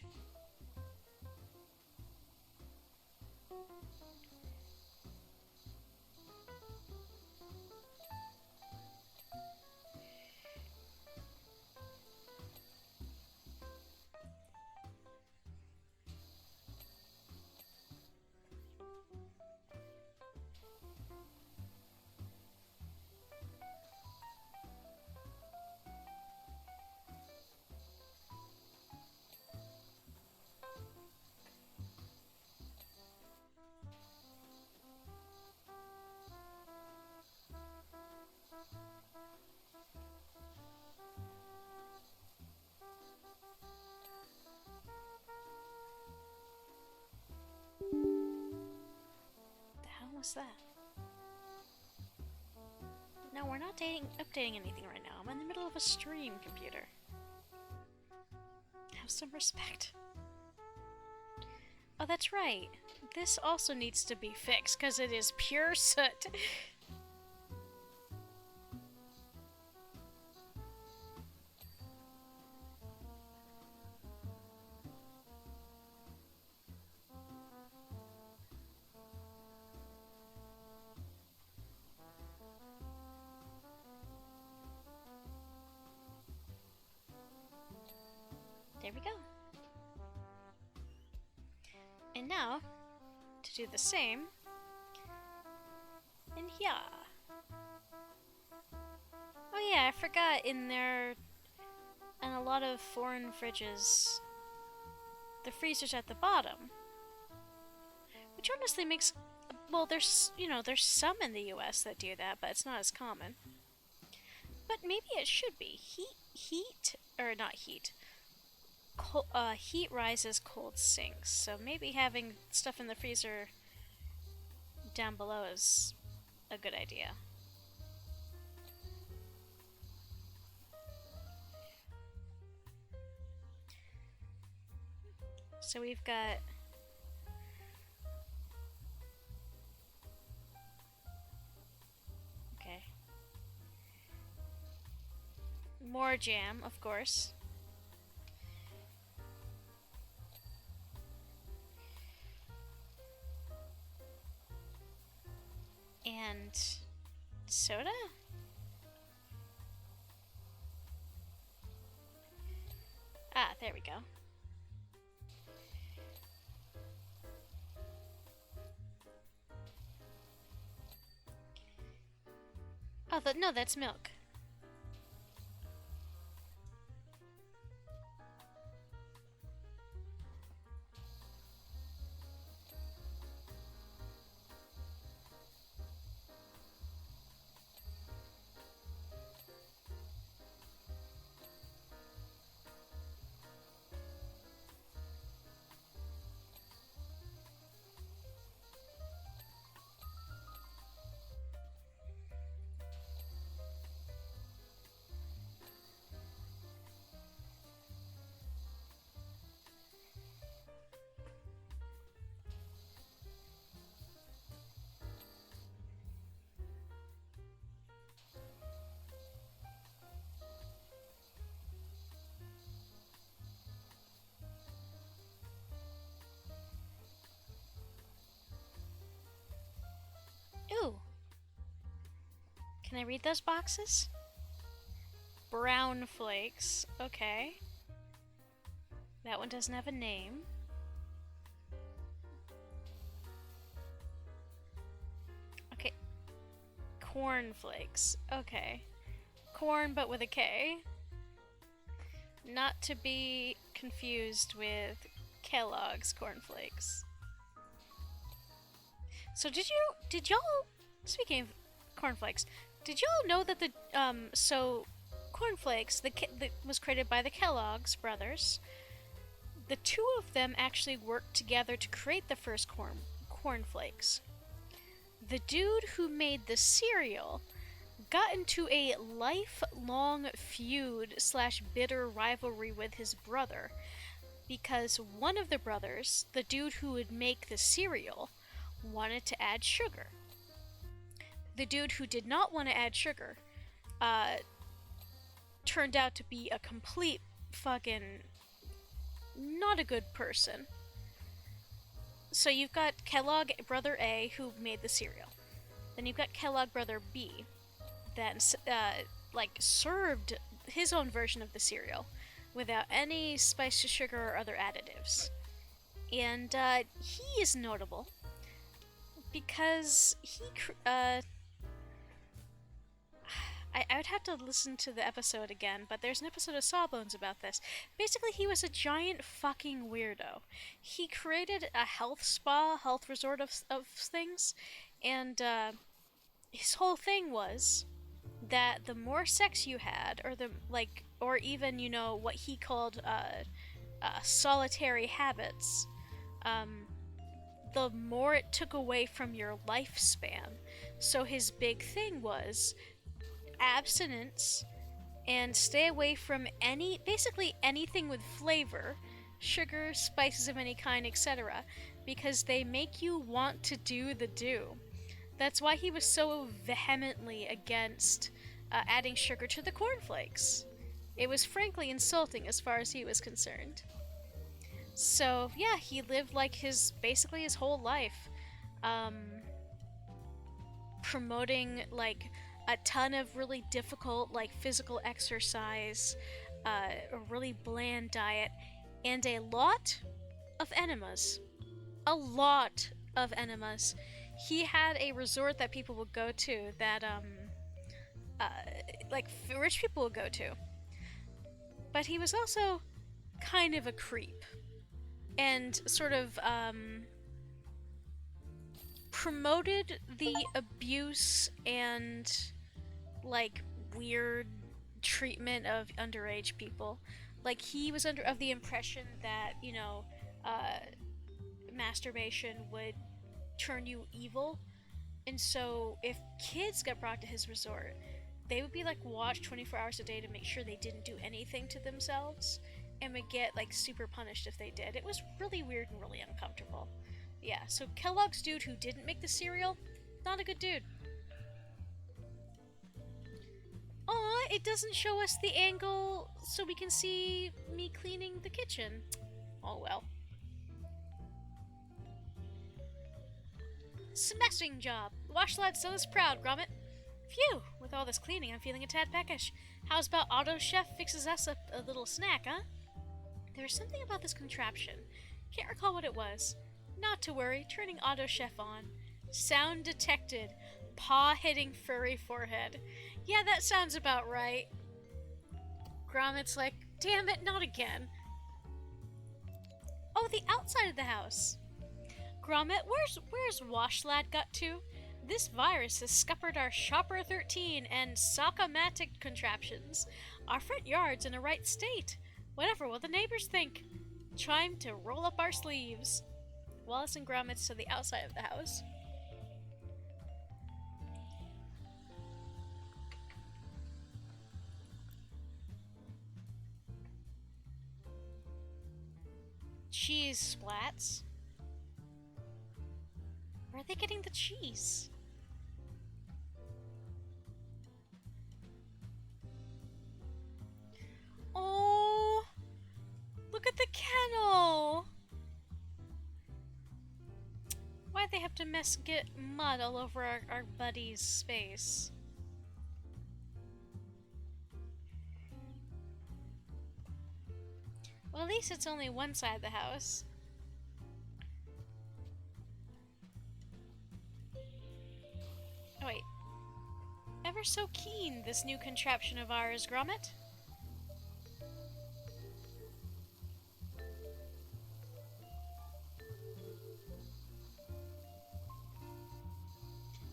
[SPEAKER 1] The hell was that? No, we're not updating anything right now. I'm in the middle of a stream, computer. Have some respect. Oh, that's right. This also needs to be fixed because it is pure soot. now, to do the same, in here. Oh yeah, I forgot, in there, and a lot of foreign fridges, the freezer's at the bottom. Which honestly makes, well, there's, you know, there's some in the US that do that, but it's not as common. But maybe it should be. Or not heat. Heat rises, cold sinks. So maybe having stuff in the freezer down below is a good idea. So we've got more jam, of course. And soda? Ah, there we go. Oh, no, that's milk. Ooh. Can I read those boxes? Brown flakes. Okay. That one doesn't have a name. Okay. Corn flakes. Okay. Corn, but with a K. Not to be confused with Kellogg's cornflakes. So did y'all, speaking of cornflakes, did y'all know that so cornflakes, that was created by the Kellogg's brothers, the two of them actually worked together to create the first cornflakes. The dude who made the cereal got into a lifelong feud / bitter rivalry with his brother because one of the brothers, the dude who would make the cereal, wanted to add sugar. The dude who did not want to add sugar turned out to be a complete fucking not a good person. So you've got Kellogg brother A who made the cereal. Then you've got Kellogg brother B that served his own version of the cereal without any spice, sugar, or other additives. And he is notable because I would have to listen to the episode again, but there's an episode of Sawbones about this. Basically, he was a giant fucking weirdo. He created a health resort of things, and his whole thing was that the more sex you had, or even, you know, what he called solitary habits, the more it took away from your lifespan. So his big thing was abstinence and stay away from basically anything with flavor, sugar, spices of any kind, etc., because they make you want to do the do. That's why he was so vehemently against adding sugar to the cornflakes. It was frankly insulting as far as he was concerned. So yeah, he lived basically his whole life promoting a ton of really difficult physical exercise, a really bland diet, and a lot of enemas. a lot of enemas. He had a resort that people would go to that, uh, like, rich people would go to. But he was also kind of a creep. And sort of, promoted the abuse and, like, weird treatment of underage people. Like, he was under of the impression that, you know, masturbation would turn you evil. And so if kids got brought to his resort, they would be like watched 24 hours a day to make sure they didn't do anything to themselves and would get like super punished if they did. It was really weird and really uncomfortable. Yeah, so Kellogg's dude who didn't make the cereal, not a good dude. Aw, it doesn't show us the angle so we can see me cleaning the kitchen. Oh well. Smashing job! Wash lad's done us proud, Gromit. Phew! With all this cleaning, I'm feeling a tad peckish. How's about Auto Chef fixes us up a little snack, huh? There's something about this contraption. Can't recall what it was. Not to worry, turning Auto Chef on. Sound detected. Paw hitting furry forehead. Yeah, that sounds about right. Gromit's like, damn it, not again. Oh, the outside of the house. Gromit, where's Washlad got to? This virus has scuppered our Shopper 13 and Sock-O-Matic contraptions. Our front yard's in a right state. Whatever will the neighbors think? Time to roll up our sleeves. Wallace and Gromit's to the outside of the house. Cheese splats. Where are they getting the cheese? Oh, look at the kennel. Why'd they have to get mud all over our buddy's space? Well, at least it's only one side of the house. Oh, wait. Ever so keen, this new contraption of ours, Gromit.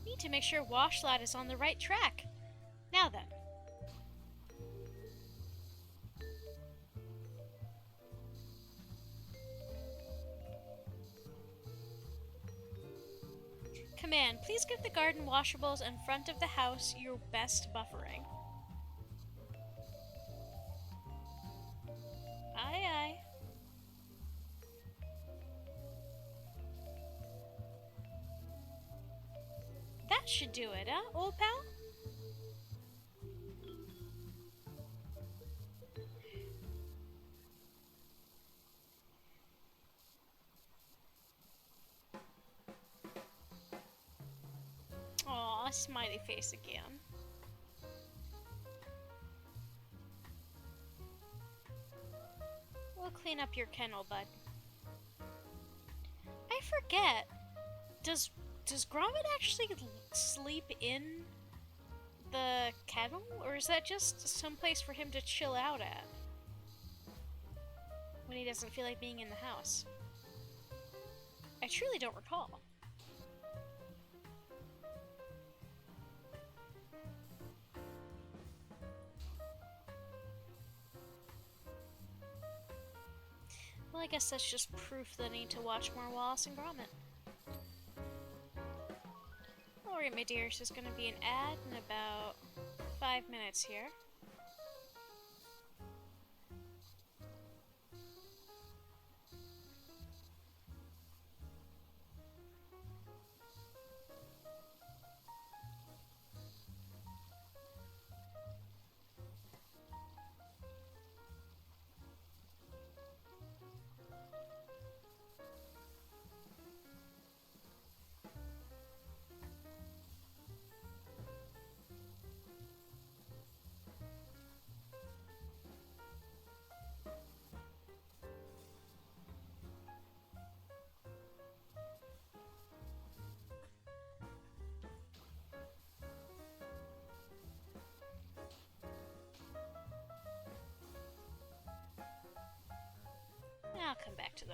[SPEAKER 1] Need to make sure Washlad is on the right track. Now then. Command, please give the garden washables in front of the house your best buffering. Aye, aye. That should do it, huh, old pal? Aw, smiley face again. We'll clean up your kennel, bud. I forget. Does Gromit actually sleep in the kennel? Or is that just some place for him to chill out at? When he doesn't feel like being in the house? I truly don't recall. Well, I guess that's just proof that I need to watch more Wallace and Gromit. Alright, my dears, there's gonna be an ad in about 5 minutes here.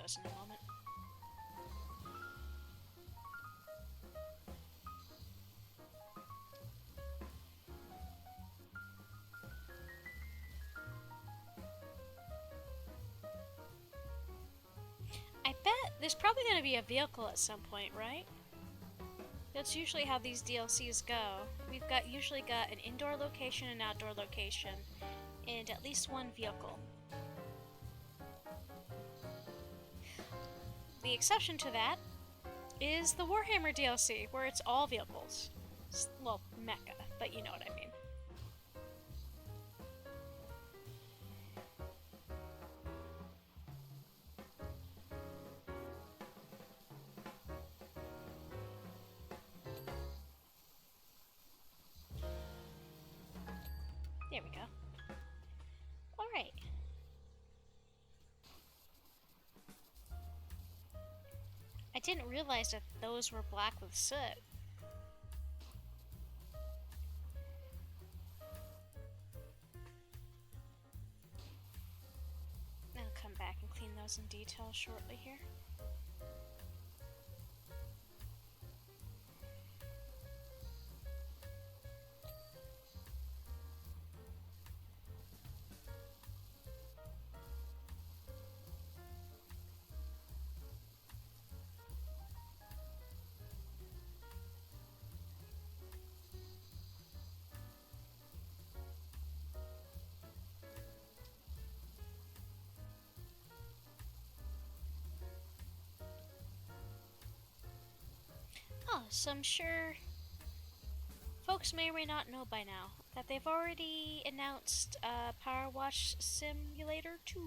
[SPEAKER 1] those in a moment. I bet there's probably going to be a vehicle at some point, right? That's usually how these DLCs go. We've usually got an indoor location, an outdoor location, and at least one vehicle. The exception to that is the Warhammer DLC, where it's all vehicles. Well, mecha, but you know what I mean. There we go. Alright. I didn't realize that those were black with soot. I'll come back and clean those in detail shortly here. Oh, so I'm sure folks may or may not know by now that they've already announced PowerWash Simulator 2.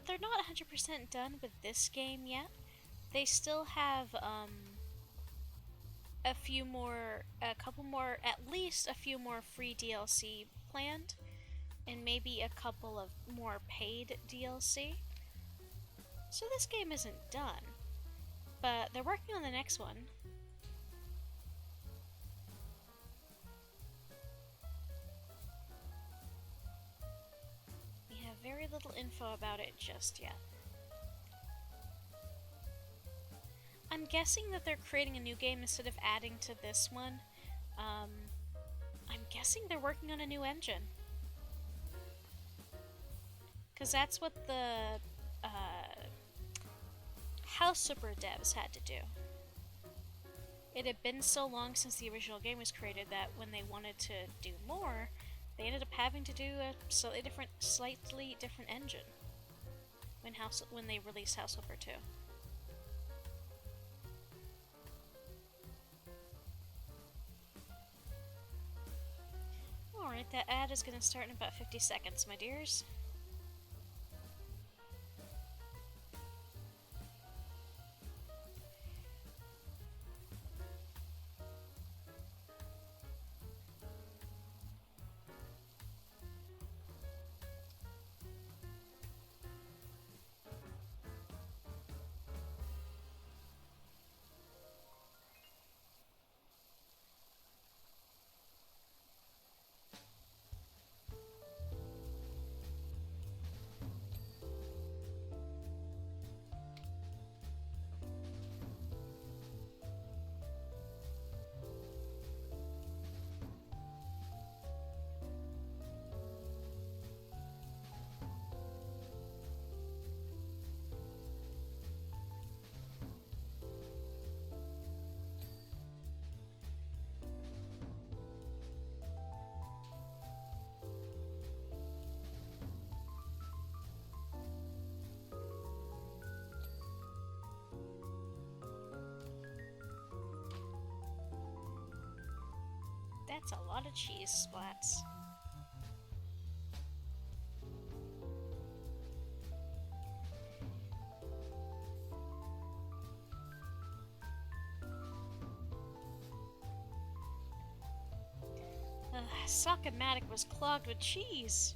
[SPEAKER 1] They're not 100% done with this game yet. They still have at least a few more free DLC planned, and maybe a couple of more paid DLC. So this game isn't done, but they're working on the next one. We have very little info about it just yet. I'm guessing that they're creating a new game instead of adding to this one. I'm guessing they're working on a new engine. Because that's what the House Super devs had to do. It had been so long since the original game was created that when they wanted to do more, they ended up having to do a slightly different engine when they released House Flipper 2. Alright, that ad is going to start in about 50 seconds, my dears. That's a lot of cheese splats. Sock-o-matic was clogged with cheese.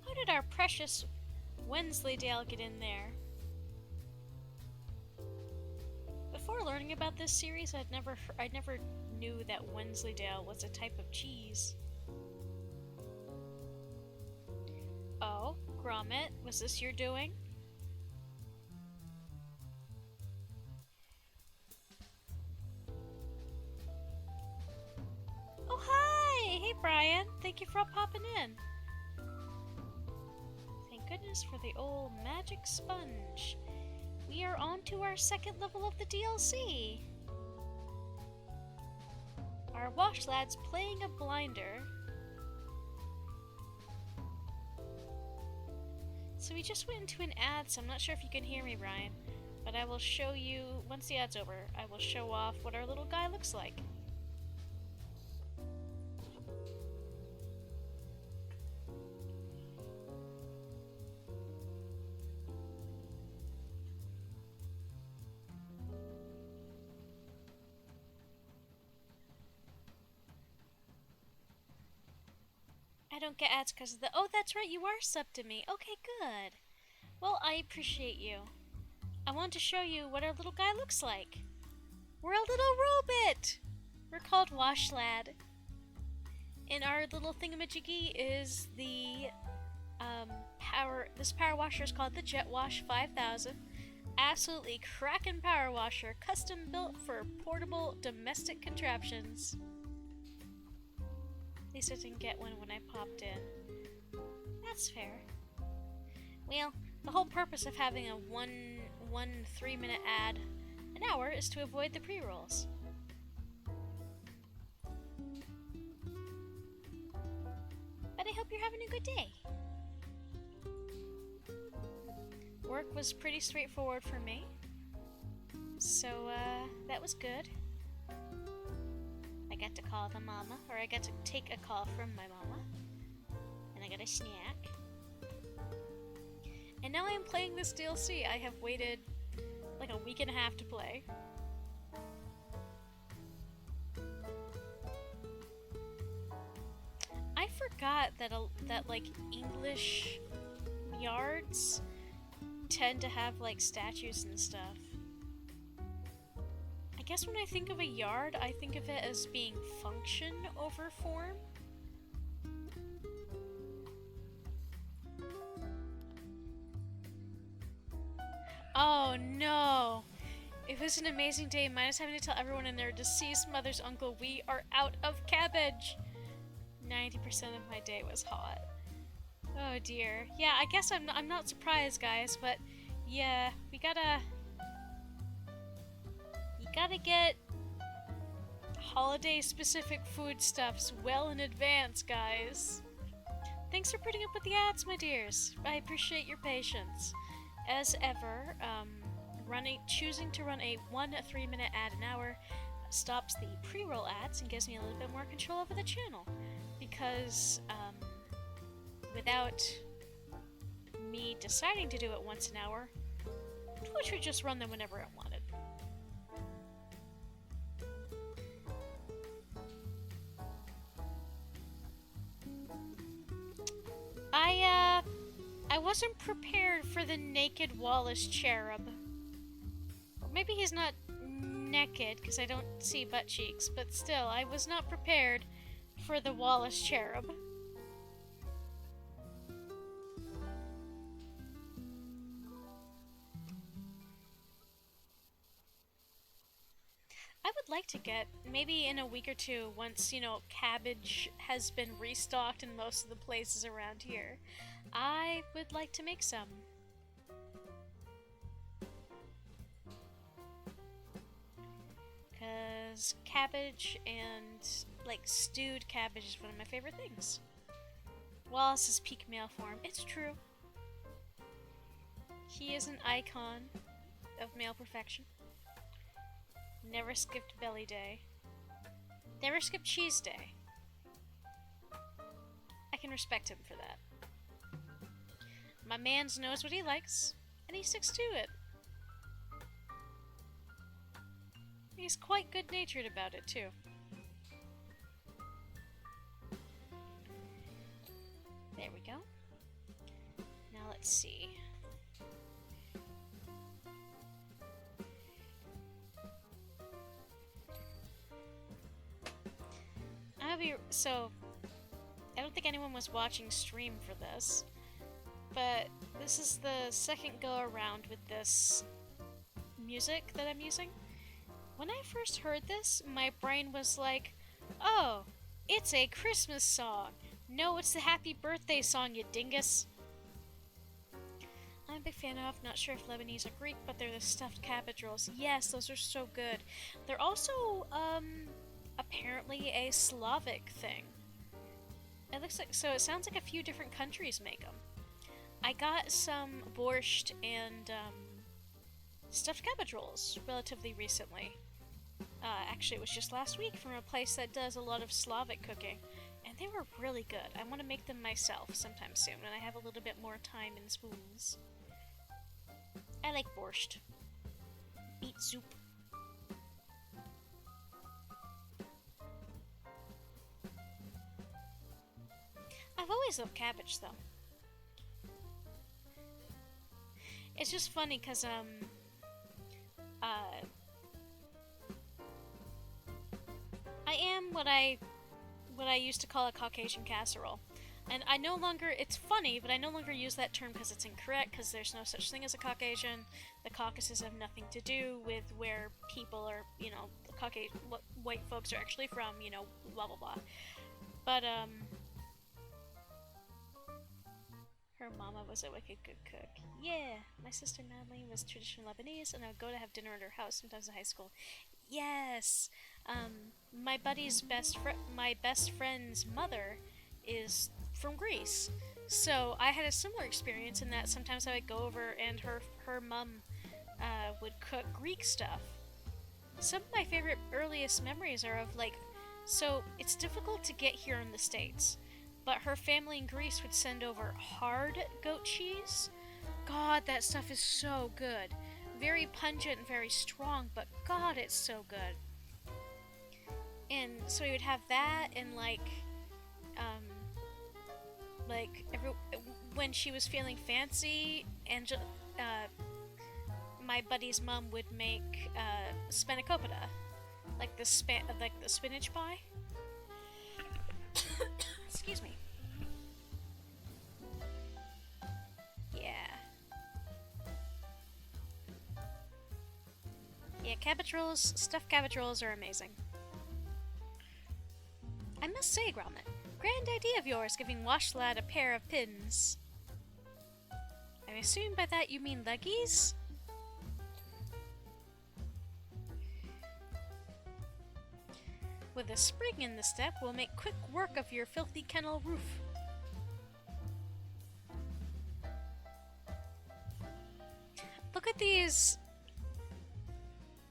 [SPEAKER 1] How did our precious Wensleydale get in there? learning about this series, I never knew that Wensleydale was a type of cheese. Oh, Gromit, was this your doing? Oh, hi! Hey, Brian. Thank you for popping in. Thank goodness for the old magic sponge. We are on to our second level of the DLC. Our wash lad's playing a blinder. So we just went into an ad, so I'm not sure if you can hear me, Brian. But I will show you, once the ad's over, I will show off what our little guy looks like. I don't get ads because of the... Oh, that's right, you are subbed to me. Okay, good. Well, I appreciate you. I want to show you what our little guy looks like. We're a little robot! We're called Wash Lad. And our little thingamajiggy is the this power washer is called the Jet Wash 5000. Absolutely crackin' power washer, custom built for portable domestic contraptions. At least I didn't get one when I popped in. That's fair. Well, the whole purpose of having a one 3-minute ad an hour is to avoid the pre-rolls. But I hope you're having a good day. Work was pretty straightforward for me. So, that was good. I got to call the mama, or I got to take a call from my mama. And I got a snack. And now I am playing this DLC. I have waited like a week and a half to play. I forgot that like English yards tend to have like statues and stuff. I guess when I think of a yard, I think of it as being function over form. Oh no! It was an amazing day, minus having to tell everyone in their deceased mother's uncle we are out of cabbage! 90% of my day was hot. Oh dear. Yeah, I guess I'm not surprised, guys, but yeah, you gotta get holiday-specific foodstuffs well in advance, guys. Thanks for putting up with the ads, my dears. I appreciate your patience. As ever, choosing to run a 1 3-minute ad an hour stops the pre-roll ads and gives me a little bit more control over the channel. Because, without me deciding to do it once an hour, Twitch would just run them whenever it wanted. I wasn't prepared for the naked Wallace cherub. Or maybe he's not naked, because I don't see butt cheeks, but still, I was not prepared for the Wallace cherub. I would like to get, maybe in a week or two, once, you know, cabbage has been restocked in most of the places around here, I would like to make some. Because cabbage and, like, stewed cabbage is one of my favorite things. Wallace's peak male form. It's true. He is an icon of male perfection. Never skipped belly day. Never skipped cheese day. I can respect him for that. My mans knows what he likes, and he sticks to it. He's quite good-natured about it, too. There we go. Now let's see. so I don't think anyone was watching stream for this, but this is the second go around with this music that I'm using. When I first heard this, my brain was like, oh, it's a Christmas song. No, it's the happy birthday song, you dingus. I'm a big fan of, not sure if Lebanese or Greek, but they're the stuffed cabbage rolls. Yes, those are so good. They're also, apparently a Slavic thing. It looks like, so it sounds like a few different countries make them. I got some borscht and, stuffed cabbage rolls relatively recently. Actually, it was just last week from a place that does a lot of Slavic cooking, and they were really good. I want to make them myself sometime soon when I have a little bit more time and spoons. I like borscht. Beet soup. I've always loved cabbage, though. It's just funny, because, I am what I used to call a Caucasian casserole. And I no longer, it's funny, but I no longer use that term because it's incorrect, because there's no such thing as a Caucasian. The Caucasus have nothing to do with where people are, you know, what white folks are actually from, you know, blah blah blah. But, her mama was a wicked good cook. Yeah, my sister Madeline was traditional Lebanese, and I would go to have dinner at her house sometimes in high school. Yes! My best friend's mother is from Greece. So I had a similar experience in that sometimes I would go over and her mom would cook Greek stuff. Some of my favorite earliest memories are of, like, so it's difficult to get here in the States, but her family in Greece would send over hard goat cheese. God, that stuff is so good. Very pungent and very strong, but God, it's so good. And so we would have that, and when she was feeling fancy, my buddy's mom would make spanakopita, like the spinach pie. Excuse me. Yeah, stuffed cabbage rolls are amazing. I must say, Gromit, grand idea of yours giving Wash Lad a pair of pins. I assume by that you mean leggies? With a spring in the step, we'll make quick work of your filthy kennel roof. Look at these.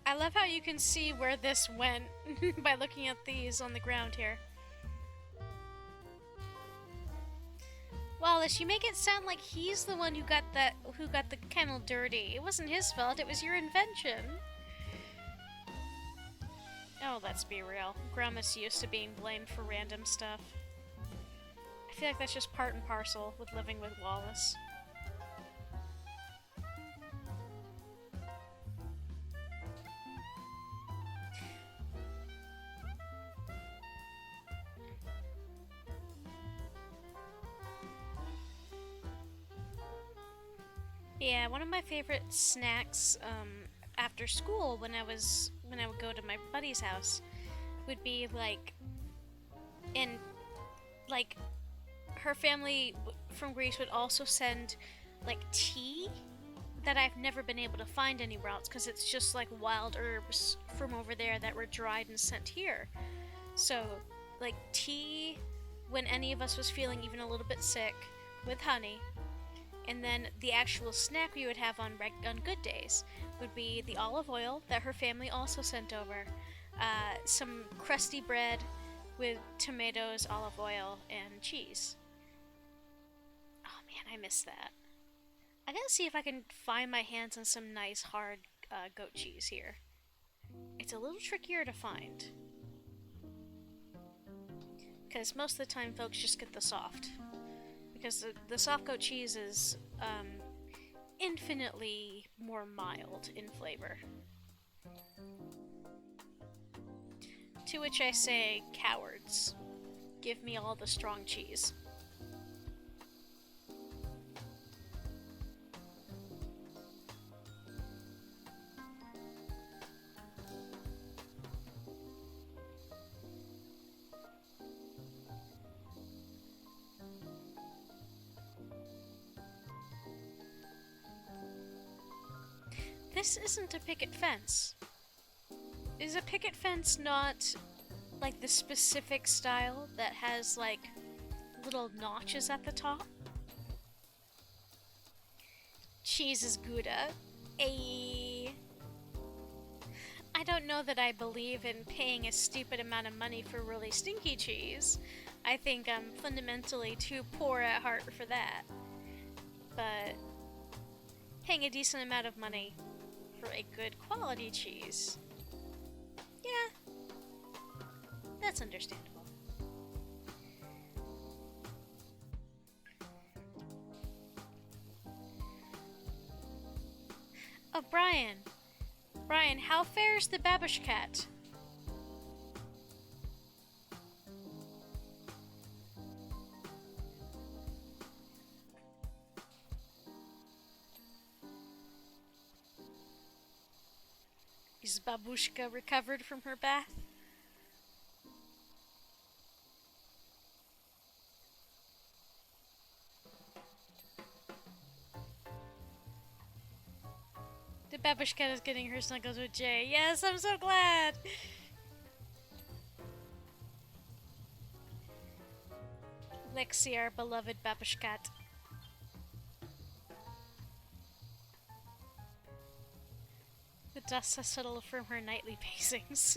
[SPEAKER 1] I love how you can see where this went by looking at these on the ground here. Wallace, you make it sound like he's the one who got the kennel dirty. It wasn't his fault, it was your invention. Oh, let's be real. Grumpy's used to being blamed for random stuff. I feel like that's just part and parcel with living with Wallace. Yeah, one of my favorite snacks after school when I would go to my buddy's house would be her family from Greece would also send tea that I've never been able to find anywhere else because it's just like wild herbs from over there that were dried and sent here. So tea when any of us was feeling even a little bit sick with honey. And then the actual snack we would have on good days would be the olive oil that her family also sent over, some crusty bread with tomatoes, olive oil, and cheese. Oh man, I miss that. I gotta see if I can find my hands on some nice hard goat cheese here. It's a little trickier to find. Because most of the time folks just get the soft. Because the soft goat cheese is infinitely more mild in flavor. To which I say, cowards. Give me all the strong cheese. This isn't a picket fence. Is a picket fence not like the specific style that has like little notches at the top? Cheese is Gouda. I don't know that I believe in paying a stupid amount of money for really stinky cheese. I think I'm fundamentally too poor at heart for that. But paying a decent amount of money for a good quality cheese, yeah, that's understandable. Oh, Brian, how fares the babush cat? Is Babushka recovered from her bath? The Babushka is getting her snuggles with Jay. Yes, I'm so glad! Lexi, our beloved Babushkat. The dust has settled from her nightly pacings.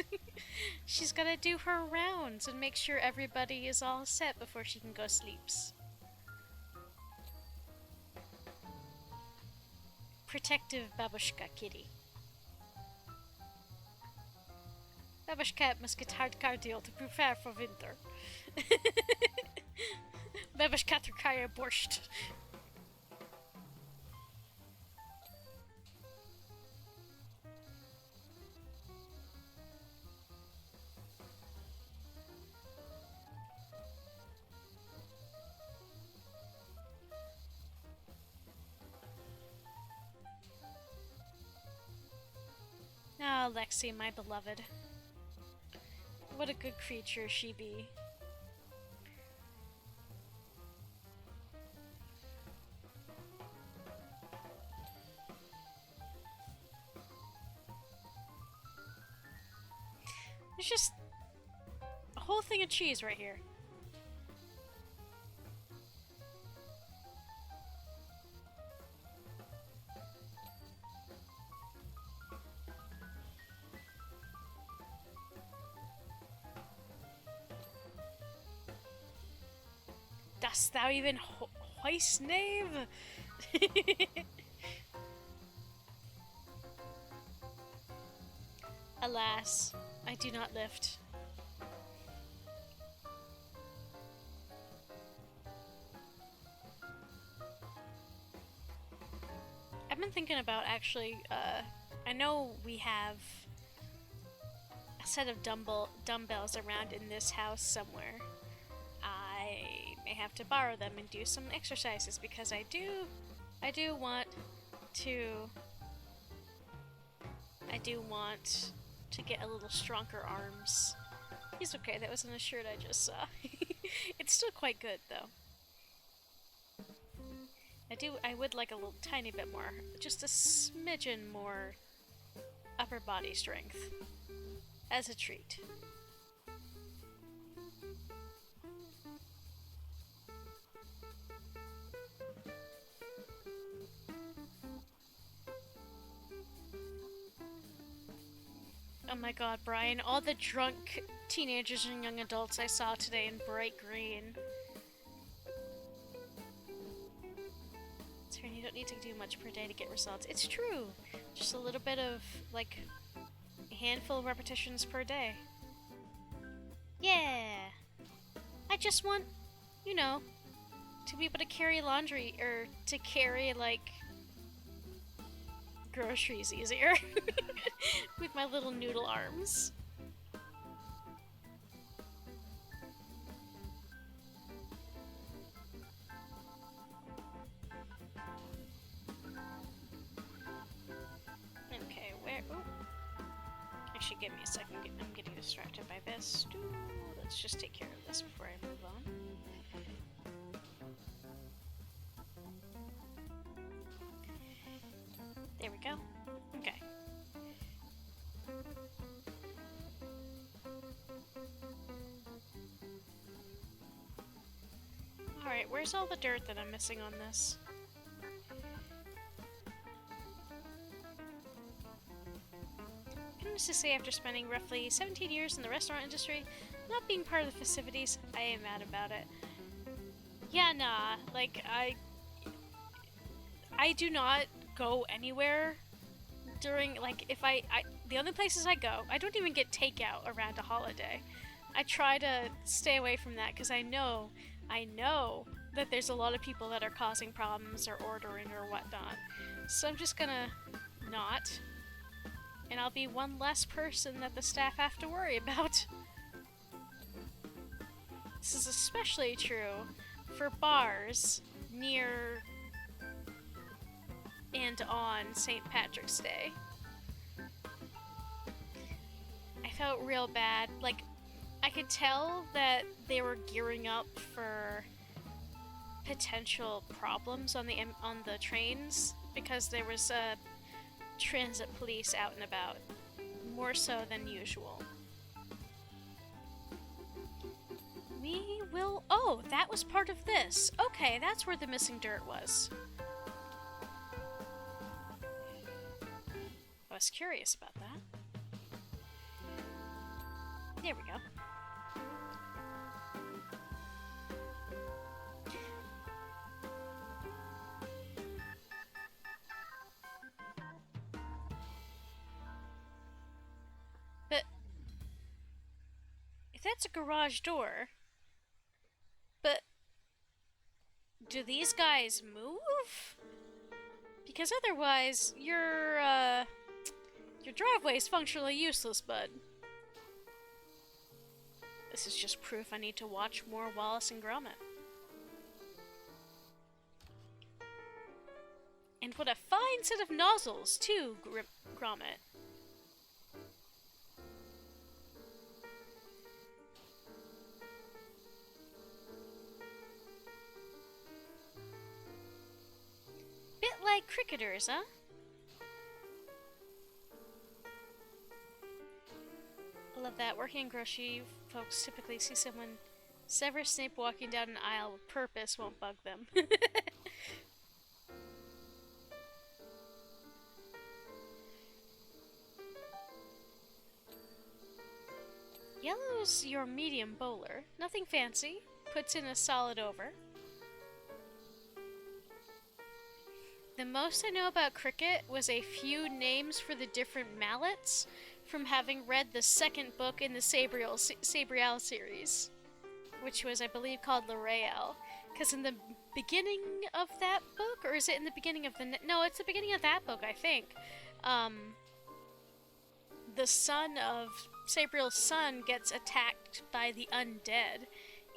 [SPEAKER 1] She's gotta do her rounds and make sure everybody is all set before she can go sleeps. Protective Babushka kitty. Babushka must get hard cardio to prepare for winter. Babushka require borscht. Ah, Lexi, my beloved. What a good creature she be. There's just a whole thing of cheese right here. Dost thou even hoist, knave? Alas, I do not lift. I've been thinking about actually, I know we have a set of dumbbells around in this house somewhere. I may have to borrow them and do some exercises because I do want to get a little stronger arms. He's okay, that wasn't a shirt I just saw. It's still quite good though. I would like a little tiny bit more, just a smidgen more upper body strength as a treat. Oh my god, Brian, all the drunk teenagers and young adults I saw today in bright green. Turn, you don't need to do much per day to get results. It's true! Just a little bit of, like, a handful of repetitions per day. Yeah! I just want, you know, to be able to carry laundry, or to carry, like, groceries easier. With my little noodle arms. Actually, give me a second. I'm getting distracted by this. Let's just take care of this before I move on. There we go. Okay. Alright, where's all the dirt that I'm missing on this? Needless to say, after spending roughly 17 years in the restaurant industry, not being part of the festivities, I am mad about it. Yeah, nah, like, I do not go anywhere during, like, if the only places I go, I don't even get takeout around a holiday. I try to stay away from that because I know that there's a lot of people that are causing problems or ordering or whatnot. So I'm just gonna not. And I'll be one less person that the staff have to worry about. This is especially true for bars near and on St. Patrick's Day. I felt real bad. Like, I could tell that they were gearing up for potential problems on the trains because there was transit police out and about, more so than usual. We will... Oh, that was part of this. Okay, that's where the missing dirt was. I was curious about that. There we go. But if that's a garage door, but do these guys move? Because otherwise, your driveway is functionally useless, bud. This is just proof I need to watch more Wallace and Gromit. And what a fine set of nozzles, too, Gromit. Bit like cricketers, huh? I love that. Working in grocery, folks typically see someone Severus Snape walking down an aisle with purpose won't bug them. Yellow's your medium bowler. Nothing fancy. Puts in a solid over. The most I know about cricket was a few names for the different mallets from having read the second book in the Sabriel series, which was, I believe, called L'Oreal. Because in the beginning of that book, or is it in the beginning of the... No, it's the beginning of that book, I think. The son of... Sabriel's son gets attacked by the undead,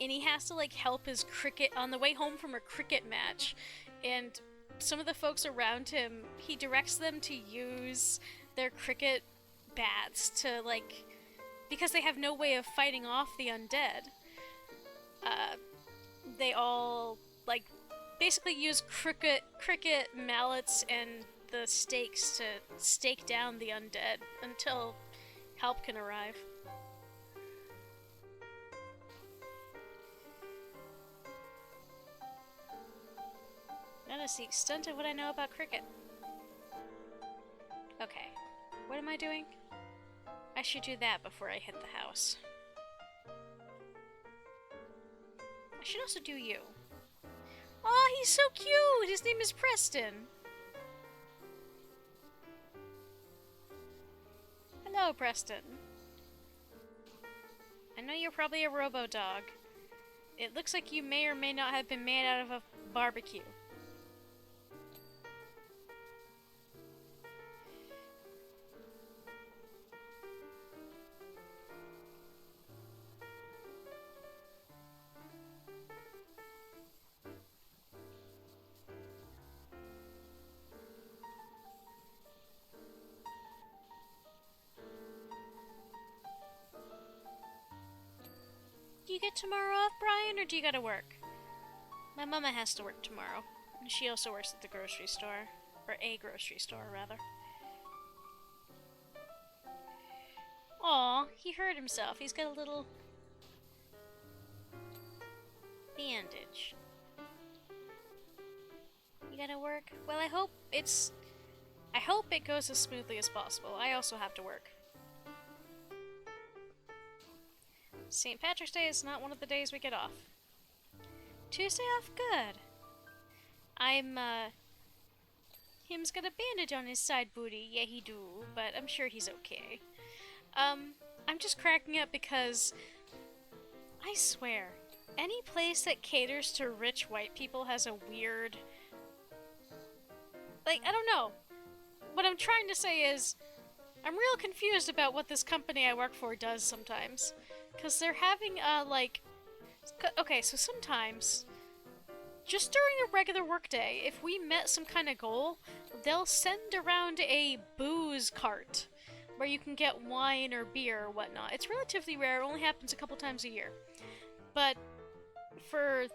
[SPEAKER 1] and he has to, like, help his cricket on the way home from a cricket match, and some of the folks around him, he directs them to use their cricket bats to, like, because they have no way of fighting off the undead. They all, like, basically use cricket mallets and the stakes to stake down the undead until help can arrive. That is the extent of what I know about cricket. Okay, what am I doing? I should do that before I hit the house. I should also do you. Oh, he's so cute! His name is Preston! Hello, Preston. I know you're probably a robo-dog. It looks like you may or may not have been made out of a barbecue. you get tomorrow off, Brian, or do you gotta work? My mama has to work tomorrow. She also works at the grocery store. Or a grocery store, rather. Aw, he hurt himself. He's got a little bandage. You gotta work? Well, I hope it goes as smoothly as possible. I also have to work. St. Patrick's Day is not one of the days we get off. Tuesday off? Good. Him's got a bandage on his side booty. Yeah, he do, but I'm sure he's okay. I'm just cracking up because I swear, any place that caters to rich white people has a weird... Like, I don't know. What I'm trying to say is, I'm real confused about what this company I work for does sometimes. Because they're having, okay, so sometimes, just during a regular workday, if we met some kind of goal, they'll send around a booze cart where you can get wine or beer or whatnot. It's relatively rare, it only happens a couple times a year. But for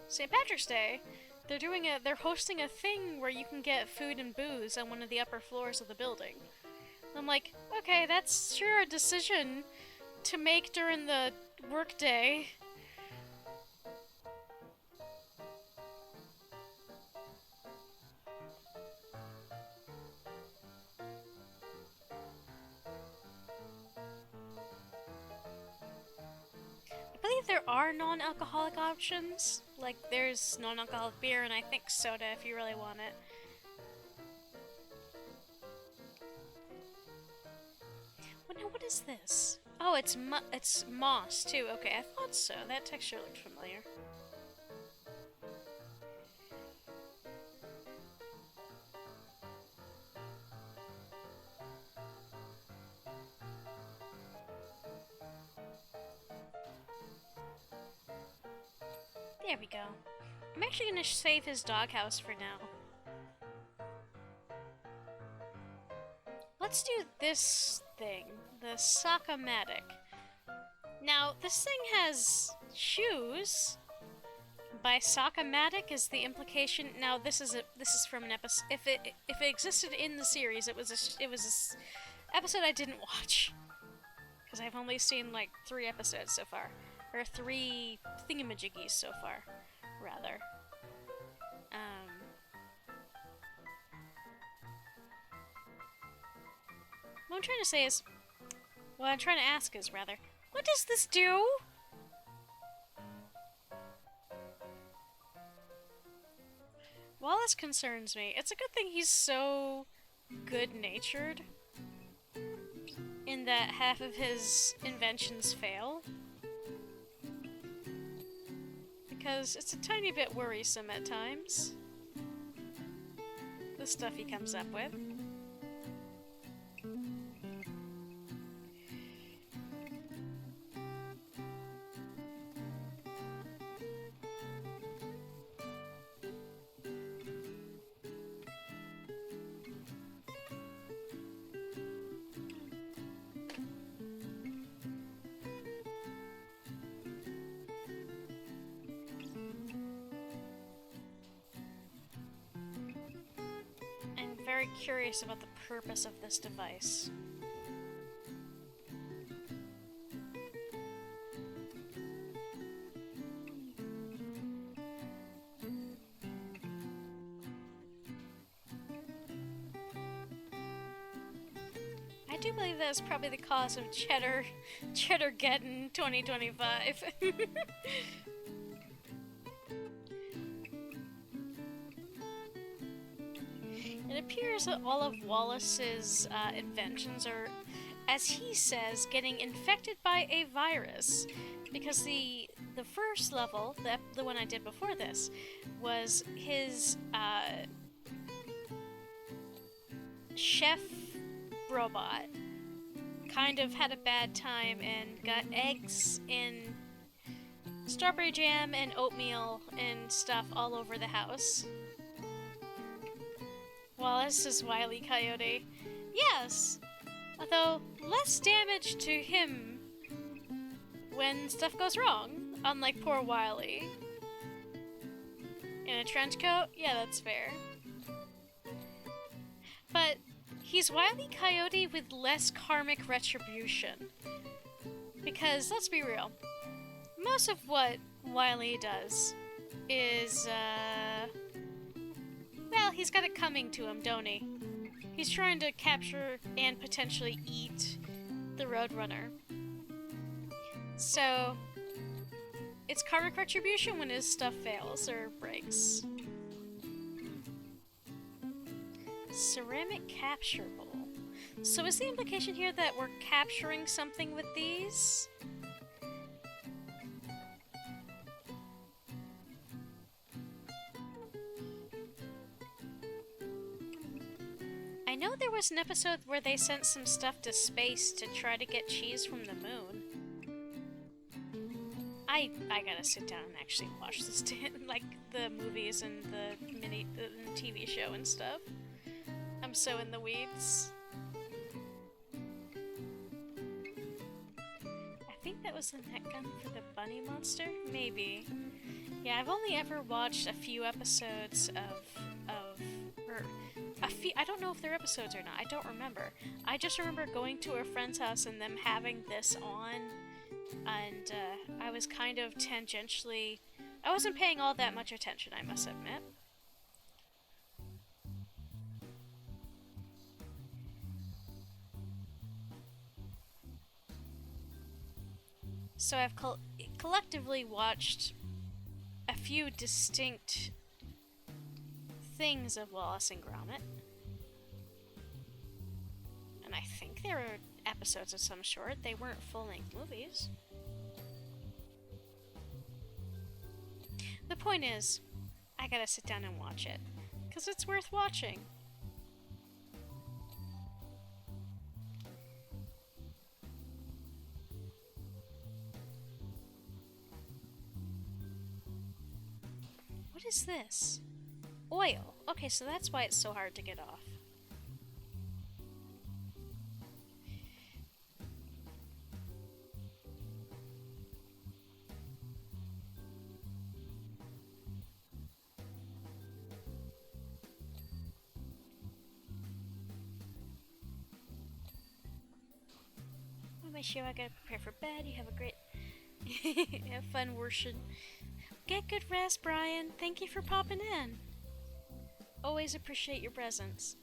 [SPEAKER 1] St. Patrick's Day, they're hosting a thing where you can get food and booze on one of the upper floors of the building. And I'm like, okay, that's sure a decision to make during the workday. I believe there are non-alcoholic options. Like, there's non-alcoholic beer and I think soda if you really want it. Well, now what is this? Oh, it's moss too. Okay, I thought so. That texture looked familiar. There we go. I'm actually gonna save his doghouse for now. Let's do this thing, the Sock-O-Matic. Now, this thing has shoes. By Sock-O-Matic is the implication. Now, this is from an episode. If it existed in the series, it was a episode I didn't watch because I've only seen like 3 episodes so far. Or 3 thingamajiggies so far, rather. What I'm trying to say is... What I'm trying to ask is, rather, what does this do? Wallace concerns me. It's a good thing he's so good-natured in that half of his inventions fail. Because it's a tiny bit worrisome at times. The stuff he comes up with. Very curious about the purpose of this device. I do believe that is probably the cause of Cheddar-geddon 2025. It appears that all of Wallace's inventions are, as he says, getting infected by a virus. Because the first level, the one I did before this, was his chef robot kind of had a bad time and got eggs in strawberry jam and oatmeal and stuff all over the house. Wallace is Wile E. Coyote. Yes! Although, less damage to him when stuff goes wrong, unlike poor Wily. In a trench coat? Yeah, that's fair. But he's Wile E. Coyote with less karmic retribution. Because, let's be real, most of what Wile does is, well, he's got it coming to him, don't he? He's trying to capture and potentially eat the Roadrunner. So, it's karmic retribution when his stuff fails or breaks. Ceramic capture bowl. So is the implication here that we're capturing something with these? I know there was an episode where they sent some stuff to space to try to get cheese from the moon. I gotta sit down and actually watch this, like the movies and the TV show and stuff. I'm so in the weeds. I think that was the net gun for the bunny monster? Maybe. Yeah, I've only ever watched a few episodes I don't know if they're episodes or not. I don't remember. I just remember going to a friend's house and them having this on, and I was kind of tangentially... I wasn't paying all that much attention, I must admit. So I've collectively watched a few distinct things of Wallace and Gromit. And I think there were episodes of some sort. They weren't full-length movies. The point is, I gotta sit down and watch it, because it's worth watching. What is this? Oil. Okay, so that's why it's so hard to get off. My show, I gotta prepare for bed. You have a great... have fun worship. Get good rest, Brian. Thank you for popping in. Always appreciate your presence.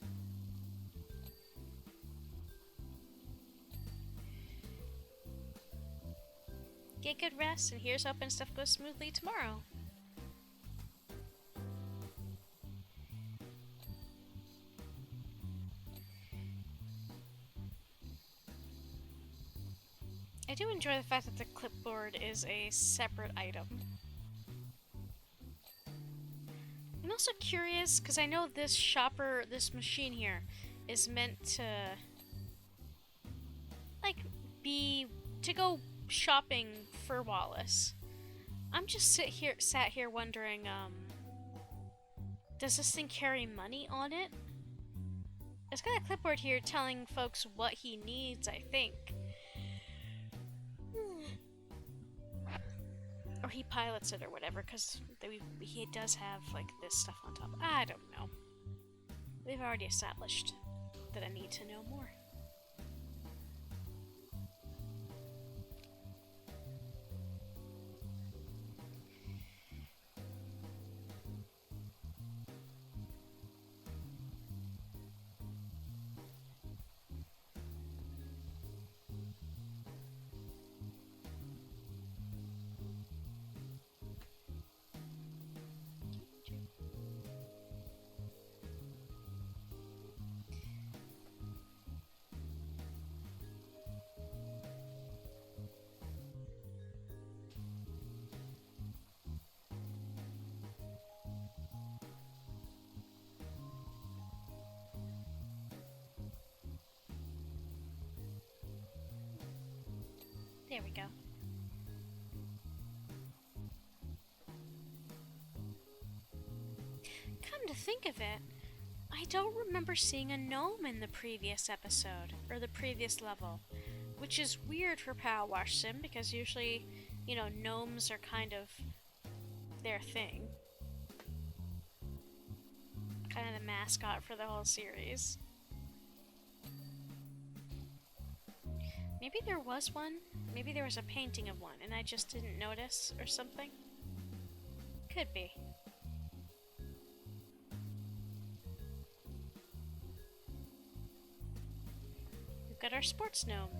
[SPEAKER 1] Get good rest, and here's hoping stuff goes smoothly tomorrow. I do enjoy the fact that the clipboard is a separate item. I'm also curious, because I know this this machine here, is meant to, like, to go shopping for Wallace. I'm just sat here wondering, does this thing carry money on it? It's got a clipboard here telling folks what he needs, I think. Or he pilots it or whatever, because he does have, like, this stuff on top. I don't know. We've already established that I need to know more. There we go. Come to think of it, I don't remember seeing a gnome in the previous episode, or the previous level, which is weird for PowerWash Sim, because usually, you know, gnomes are kind of their thing. Kind of the mascot for the whole series. Maybe there was one. Maybe there was a painting of one and I just didn't notice or something. Could be. We've got our sports gnome.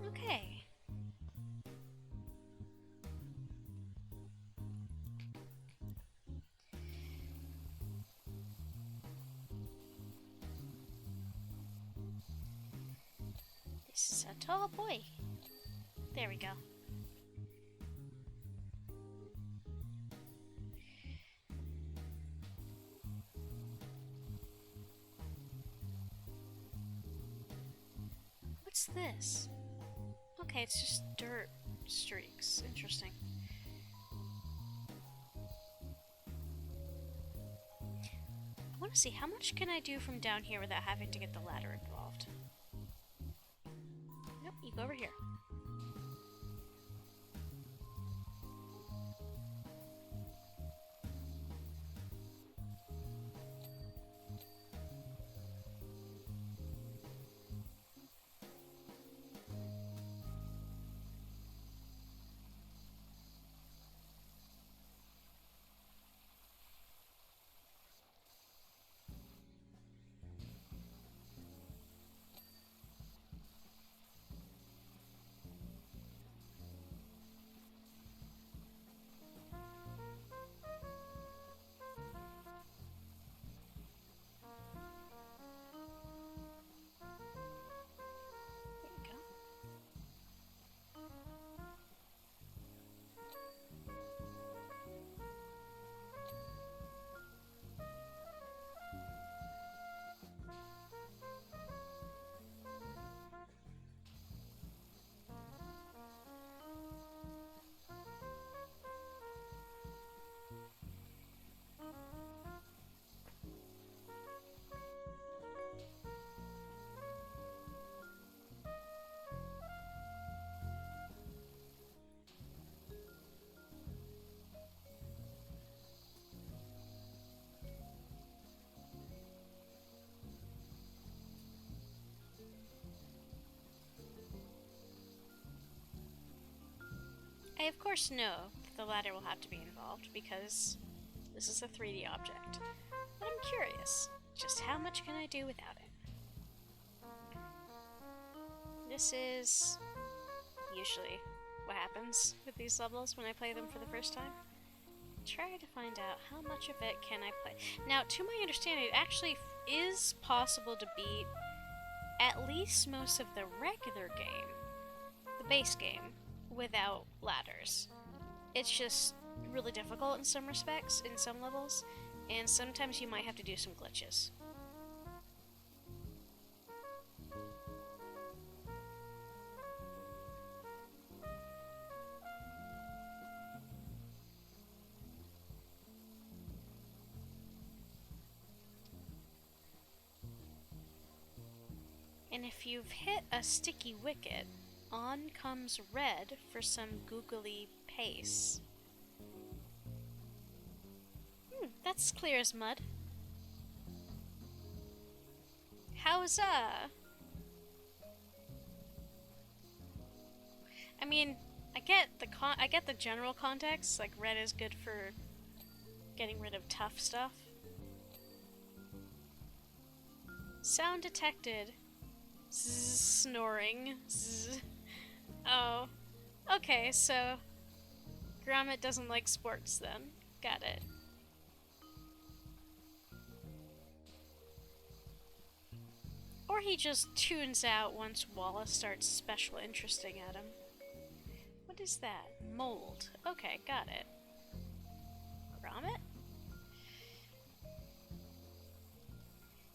[SPEAKER 1] Okay. This is a tall boy. There we go. What's this? Okay, it's just dirt streaks. Interesting. I want to see how much can I do from down here without having to get the ladder involved. Nope, you go over here. I of course know that the ladder will have to be involved because this is a 3D object. But I'm curious, just how much can I do without it? This is usually what happens with these levels when I play them for the first time. Try to find out how much of it can I play. Now, to my understanding, it actually is possible to beat at least most of the regular game, the base game, without ladders. It's just really difficult in some respects, in some levels, and sometimes you might have to do some glitches. And if you've hit a sticky wicket, on comes red for some googly pace. That's clear as mud. How's I mean, I get the general context, like red is good for getting rid of tough stuff. Sound detected. Zzz, snoring. Zzz. Oh. Okay, so Gromit doesn't like sports then. Got it. Or he just tunes out once Wallace starts special interesting at him. What is that? Mold. Okay, got it. Gromit?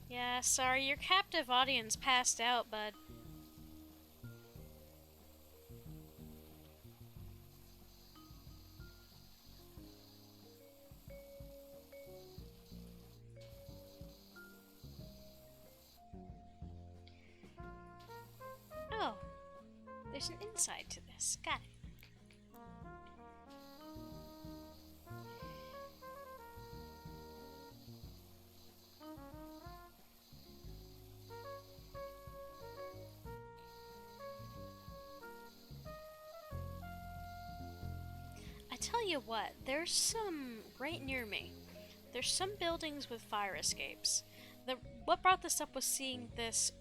[SPEAKER 1] Yeah, sorry, your captive audience passed out, bud. there's an inside to this. Got it. I tell you what, there's some right near me. There's some buildings with fire escapes. What brought this up was seeing this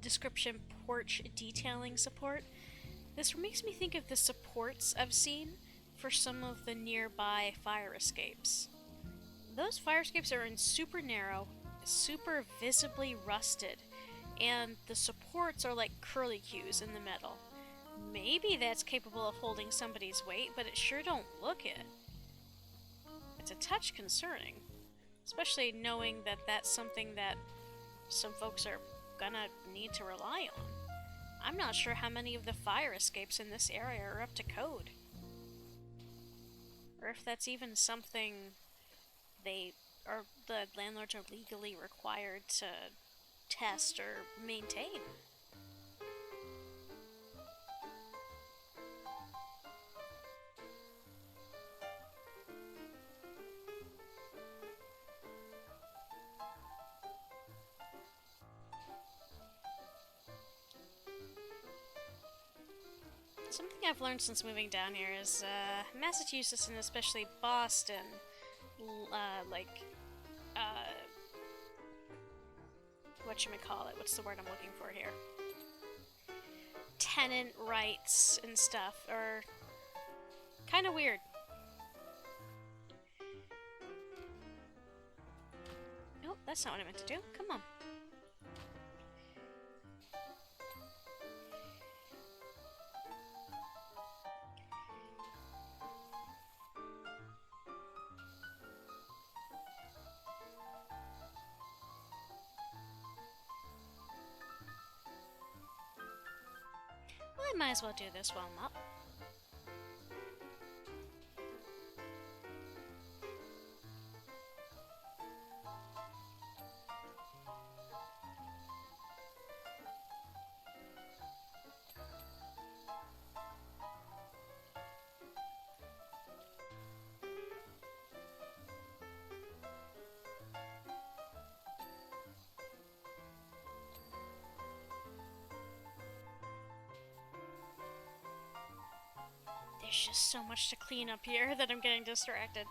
[SPEAKER 1] description porch detailing support. This makes me think of the supports I've seen for some of the nearby fire escapes. Those fire escapes are in super narrow, super visibly rusted, and the supports are like curlicues in the metal. Maybe that's capable of holding somebody's weight, but it sure don't look it. It's a touch concerning, especially knowing that that's something that some folks are gonna need to rely on. I'm not sure how many of the fire escapes in this area are up to code. Or if that's even something the landlords are legally required to test or maintain. Something I've learned since moving down here is Massachusetts and especially Boston, whatchamacallit, what's the word I'm looking for here? Tenant rights and stuff are kind of weird. Nope, that's not what I meant to do. Come on. Well, I might as well do this while I'm up. There's just so much to clean up here that I'm getting distracted.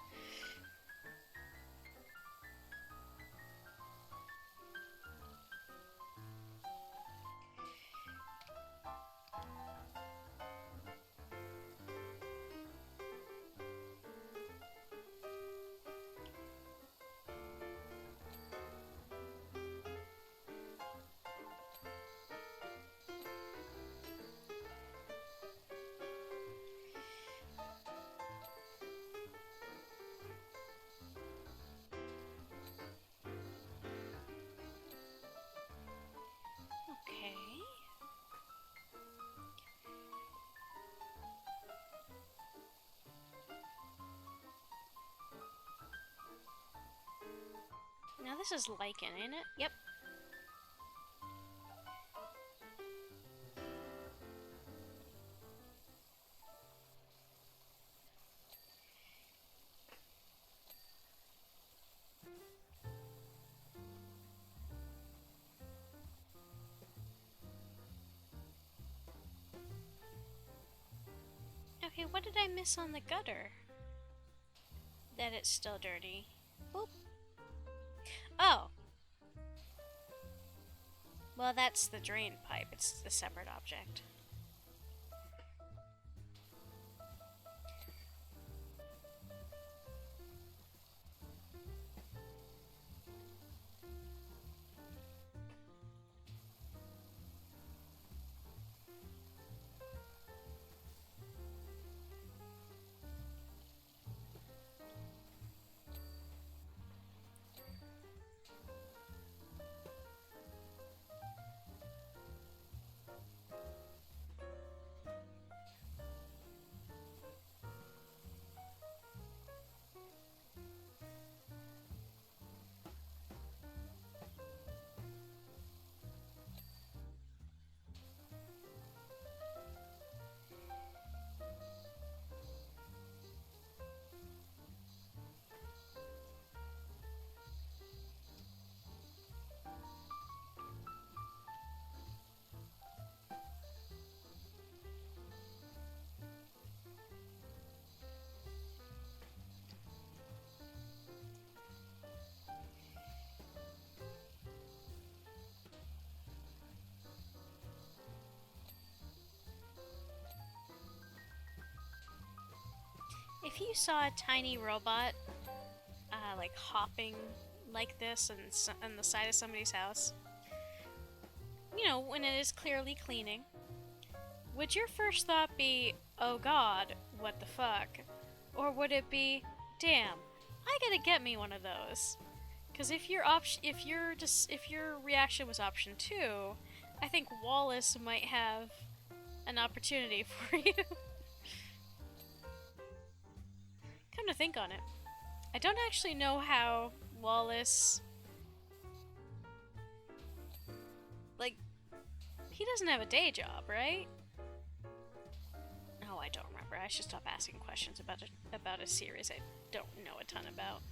[SPEAKER 1] Now this is lichen, ain't it? Yep. Okay, what did I miss on the gutter? That it's still dirty. Boop. Oh. Well, that's the drain pipe. It's a separate object. you saw a tiny robot, like hopping like this on the side of somebody's house, you know, when it is clearly cleaning, would your first thought be, oh god, what the fuck? Or would it be, damn, I gotta get me one of those? Because if your reaction was option 2, I think Wallace might have an opportunity for you. Come to think on it, I don't actually know how Wallace, like, he doesn't have a day job, right? Oh, I don't remember. I should stop asking questions about a series I don't know a ton about.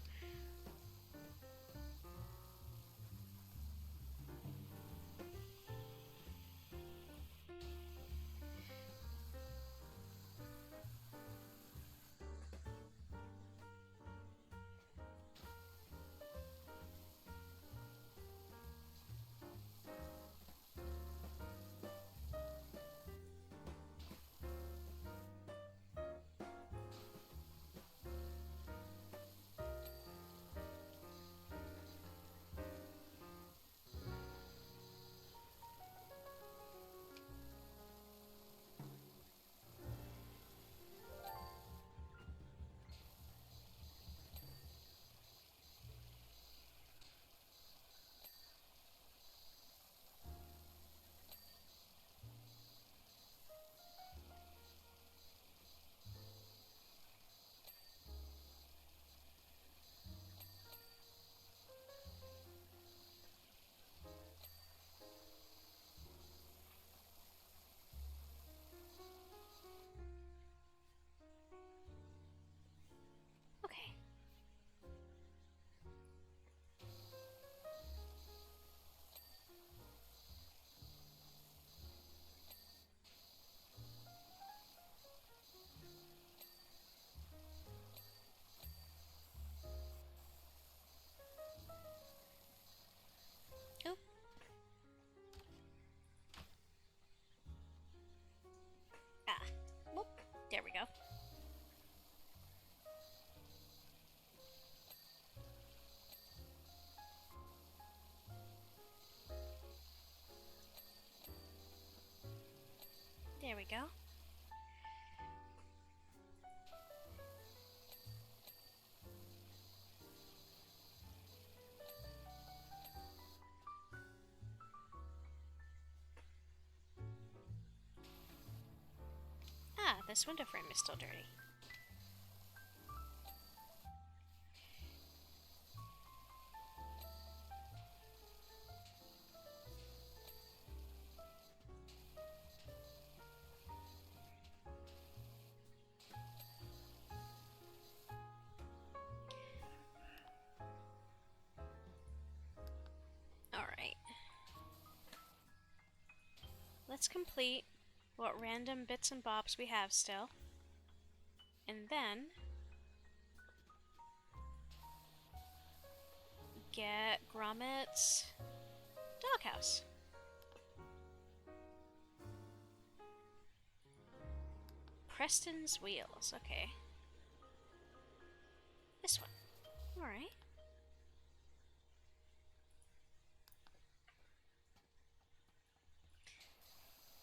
[SPEAKER 1] Okay. Oh. Ah. Whoop. There we go. There we go. Ah, this window frame is still dirty. Alright. Let's complete what random bits and bobs we have still. And then get Gromit's doghouse. Preston's wheels, okay. This one. Alright.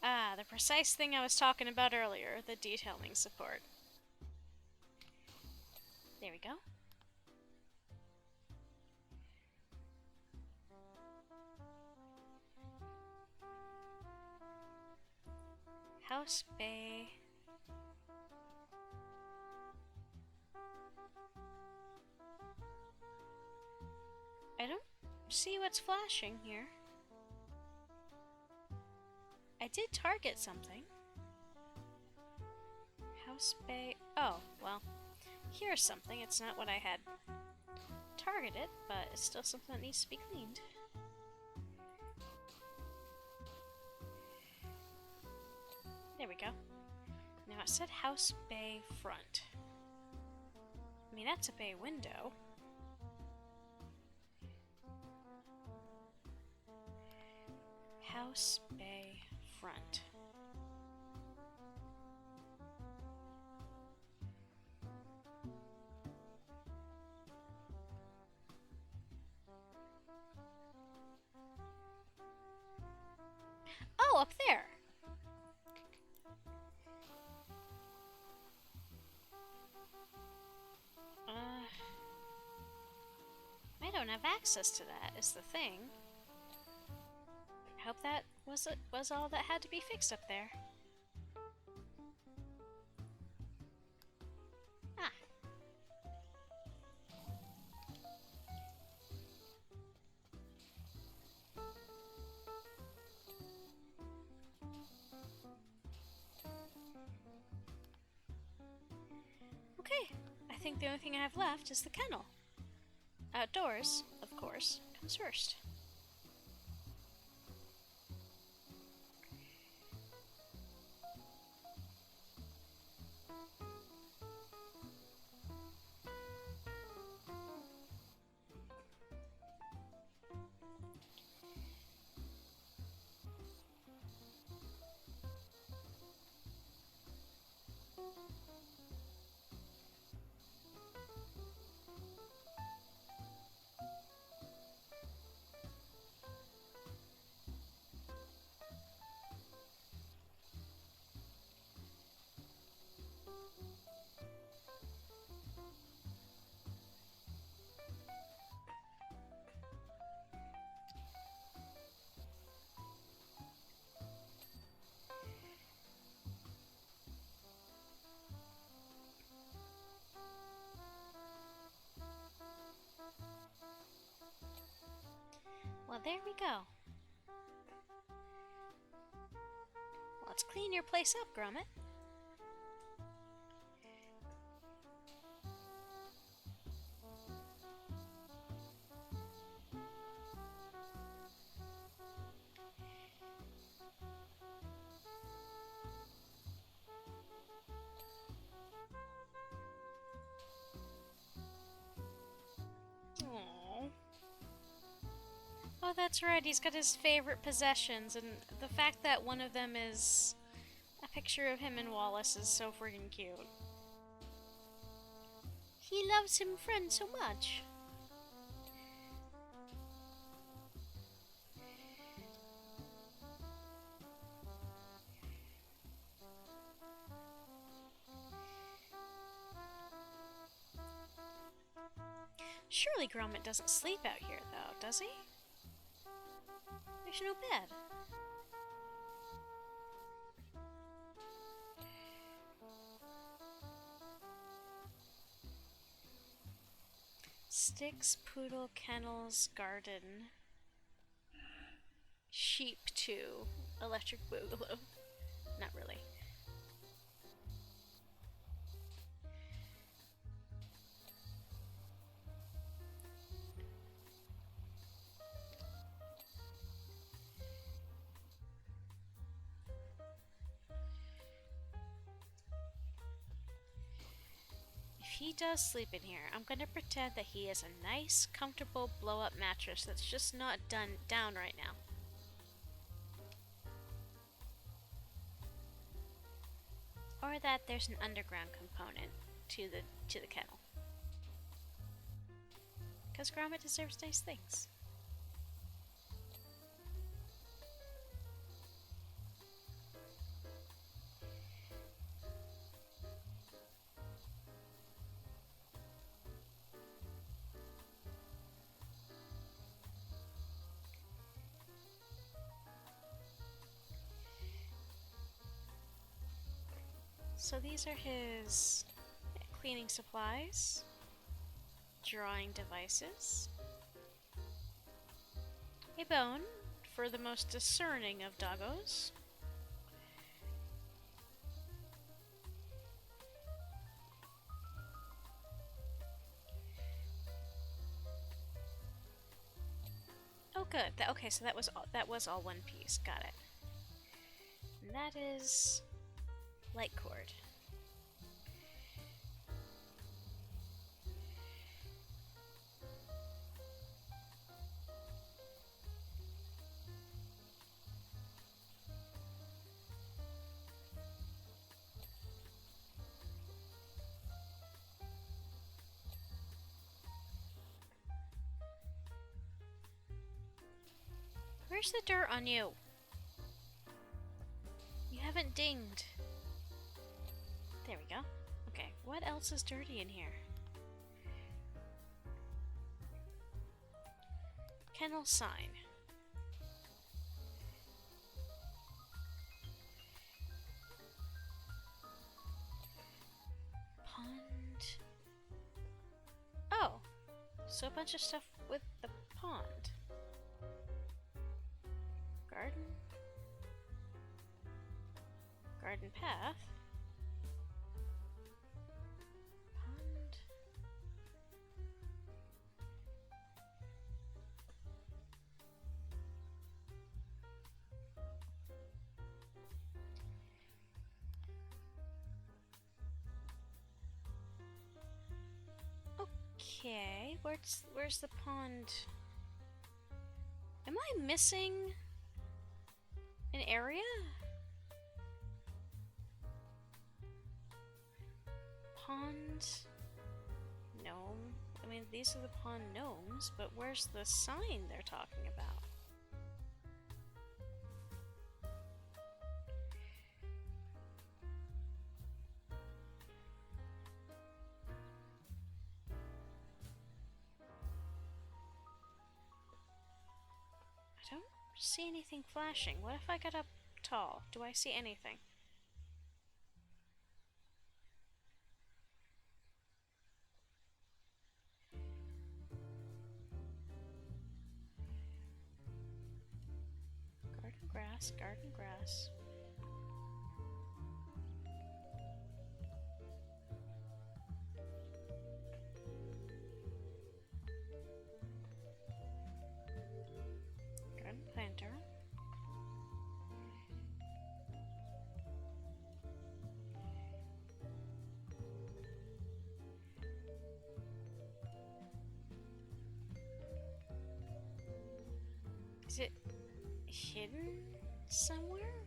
[SPEAKER 1] Ah, the precise thing I was talking about earlier, the detailing support. There we go. House bay. I don't see what's flashing here. I did target something. House bay. Oh, well, here's something. It's not what I had targeted, but it's still something that needs to be cleaned. There we go. Now it said house bay front. I mean, that's a bay window. House bay front. up there. I don't have access to that, is the thing. I hope that was all that had to be fixed up there. Ah. Okay, I think the only thing I have left is the kennel. Outdoors, of course, comes first. Well, there we go. Let's clean your place up, Gromit. Aww. Oh, that's right, he's got his favorite possessions, and the fact that one of them is a picture of him and Wallace is so freaking cute. He loves him friend so much. Surely Gromit doesn't sleep out here, though, does he? There's no bed. Sticks, poodle, kennels, garden. Sheep, too. Electric boogaloo. Not really. If he does sleep in here, I'm gonna pretend that he has a nice, comfortable blow-up mattress that's just not down right now. Or that there's an underground component to the kennel. Because Gromit deserves nice things. So these are his cleaning supplies, drawing devices, a bone for the most discerning of doggos, oh good, okay, so that was all one piece, got it. And that is light cord. Where's the dirt on you? haven't dinged. There we go. Okay, what else is dirty in here? Kennel sign. Pond. Oh, so a bunch of stuff with the pond. Garden. Garden path. Pond. Okay, where's the pond? Am I missing an area? Pond gnome. I mean, these are the pond gnomes, but where's the sign they're talking about? I don't see anything flashing. What if I got up tall? Do I see anything? Garden grass, garden grass. Garden planter. Is it hidden somewhere?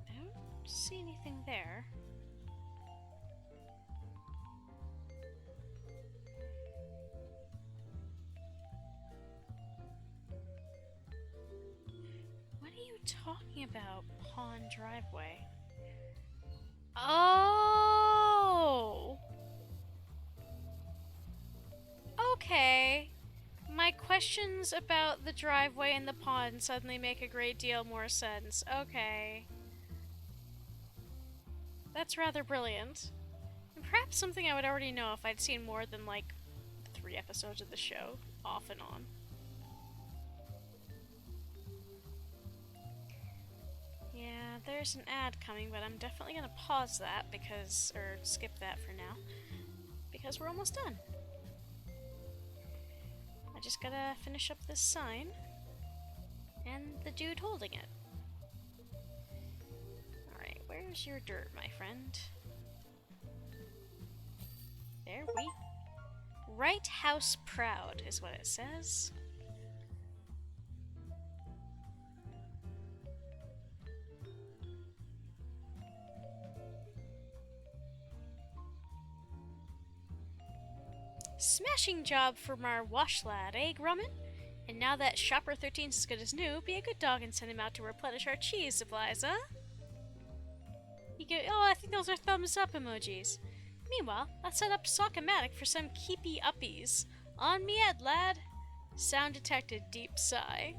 [SPEAKER 1] I don't see anything there. What are you talking about, pond driveway? Oh! Okay. My questions about the driveway and the pond suddenly make a great deal more sense. Okay. That's rather brilliant. And perhaps something I would already know if I'd seen more than, like, 3 episodes of the show, off and on. Yeah, there's an ad coming, but I'm definitely gonna pause that because, or skip that for now, because we're almost done. I just gotta finish up this sign and the dude holding it. Alright, where's your dirt, my friend? There we... Right house proud is what it says. Smashing job from our wash lad, eh, Gromit? And now that Shopper 13's as good as new, be a good dog and send him out to replenish our cheese supplies, huh? Oh, I think those are thumbs up emojis. Meanwhile, let's set up Sock-O-Matic for some keepy uppies. On me Ed, lad! Sound detected, deep sigh.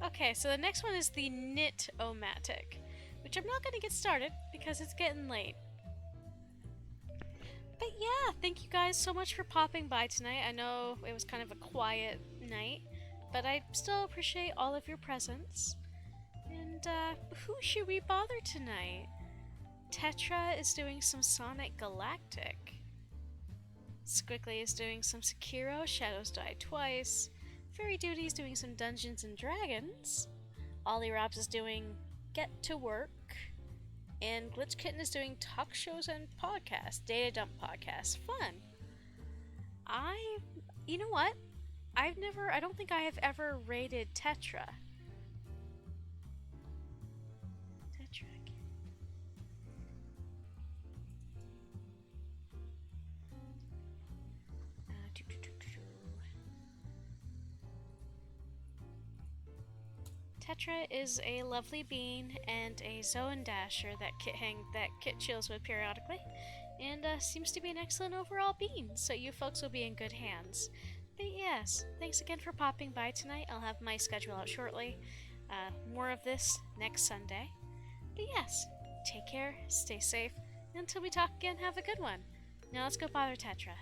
[SPEAKER 1] Okay, so the next one is the Knit-O-Matic, which I'm not going to get started because it's getting late. But yeah, thank you guys so much for popping by tonight. I know it was kind of a quiet night, but I still appreciate all of your presence. And who should we bother tonight? Tetra is doing some Sonic Galactic. Squiggly is doing some Sekiro, Shadows Die Twice. Fairy Duty is doing some Dungeons and Dragons. Ollie Robs is doing Get to Work. And Glitch Kitten is doing talk shows and podcasts, data dump podcasts. Fun. You know what? I don't think I have ever rated Tetra. Tetra. Tetra is a lovely bean and a Zoan Dasher that Kit chills with periodically, and seems to be an excellent overall bean, so you folks will be in good hands. But yes, thanks again for popping by tonight. I'll have my schedule out shortly. More of this next Sunday. But yes, take care, stay safe, and until we talk again, have a good one. Now let's go bother Tetra.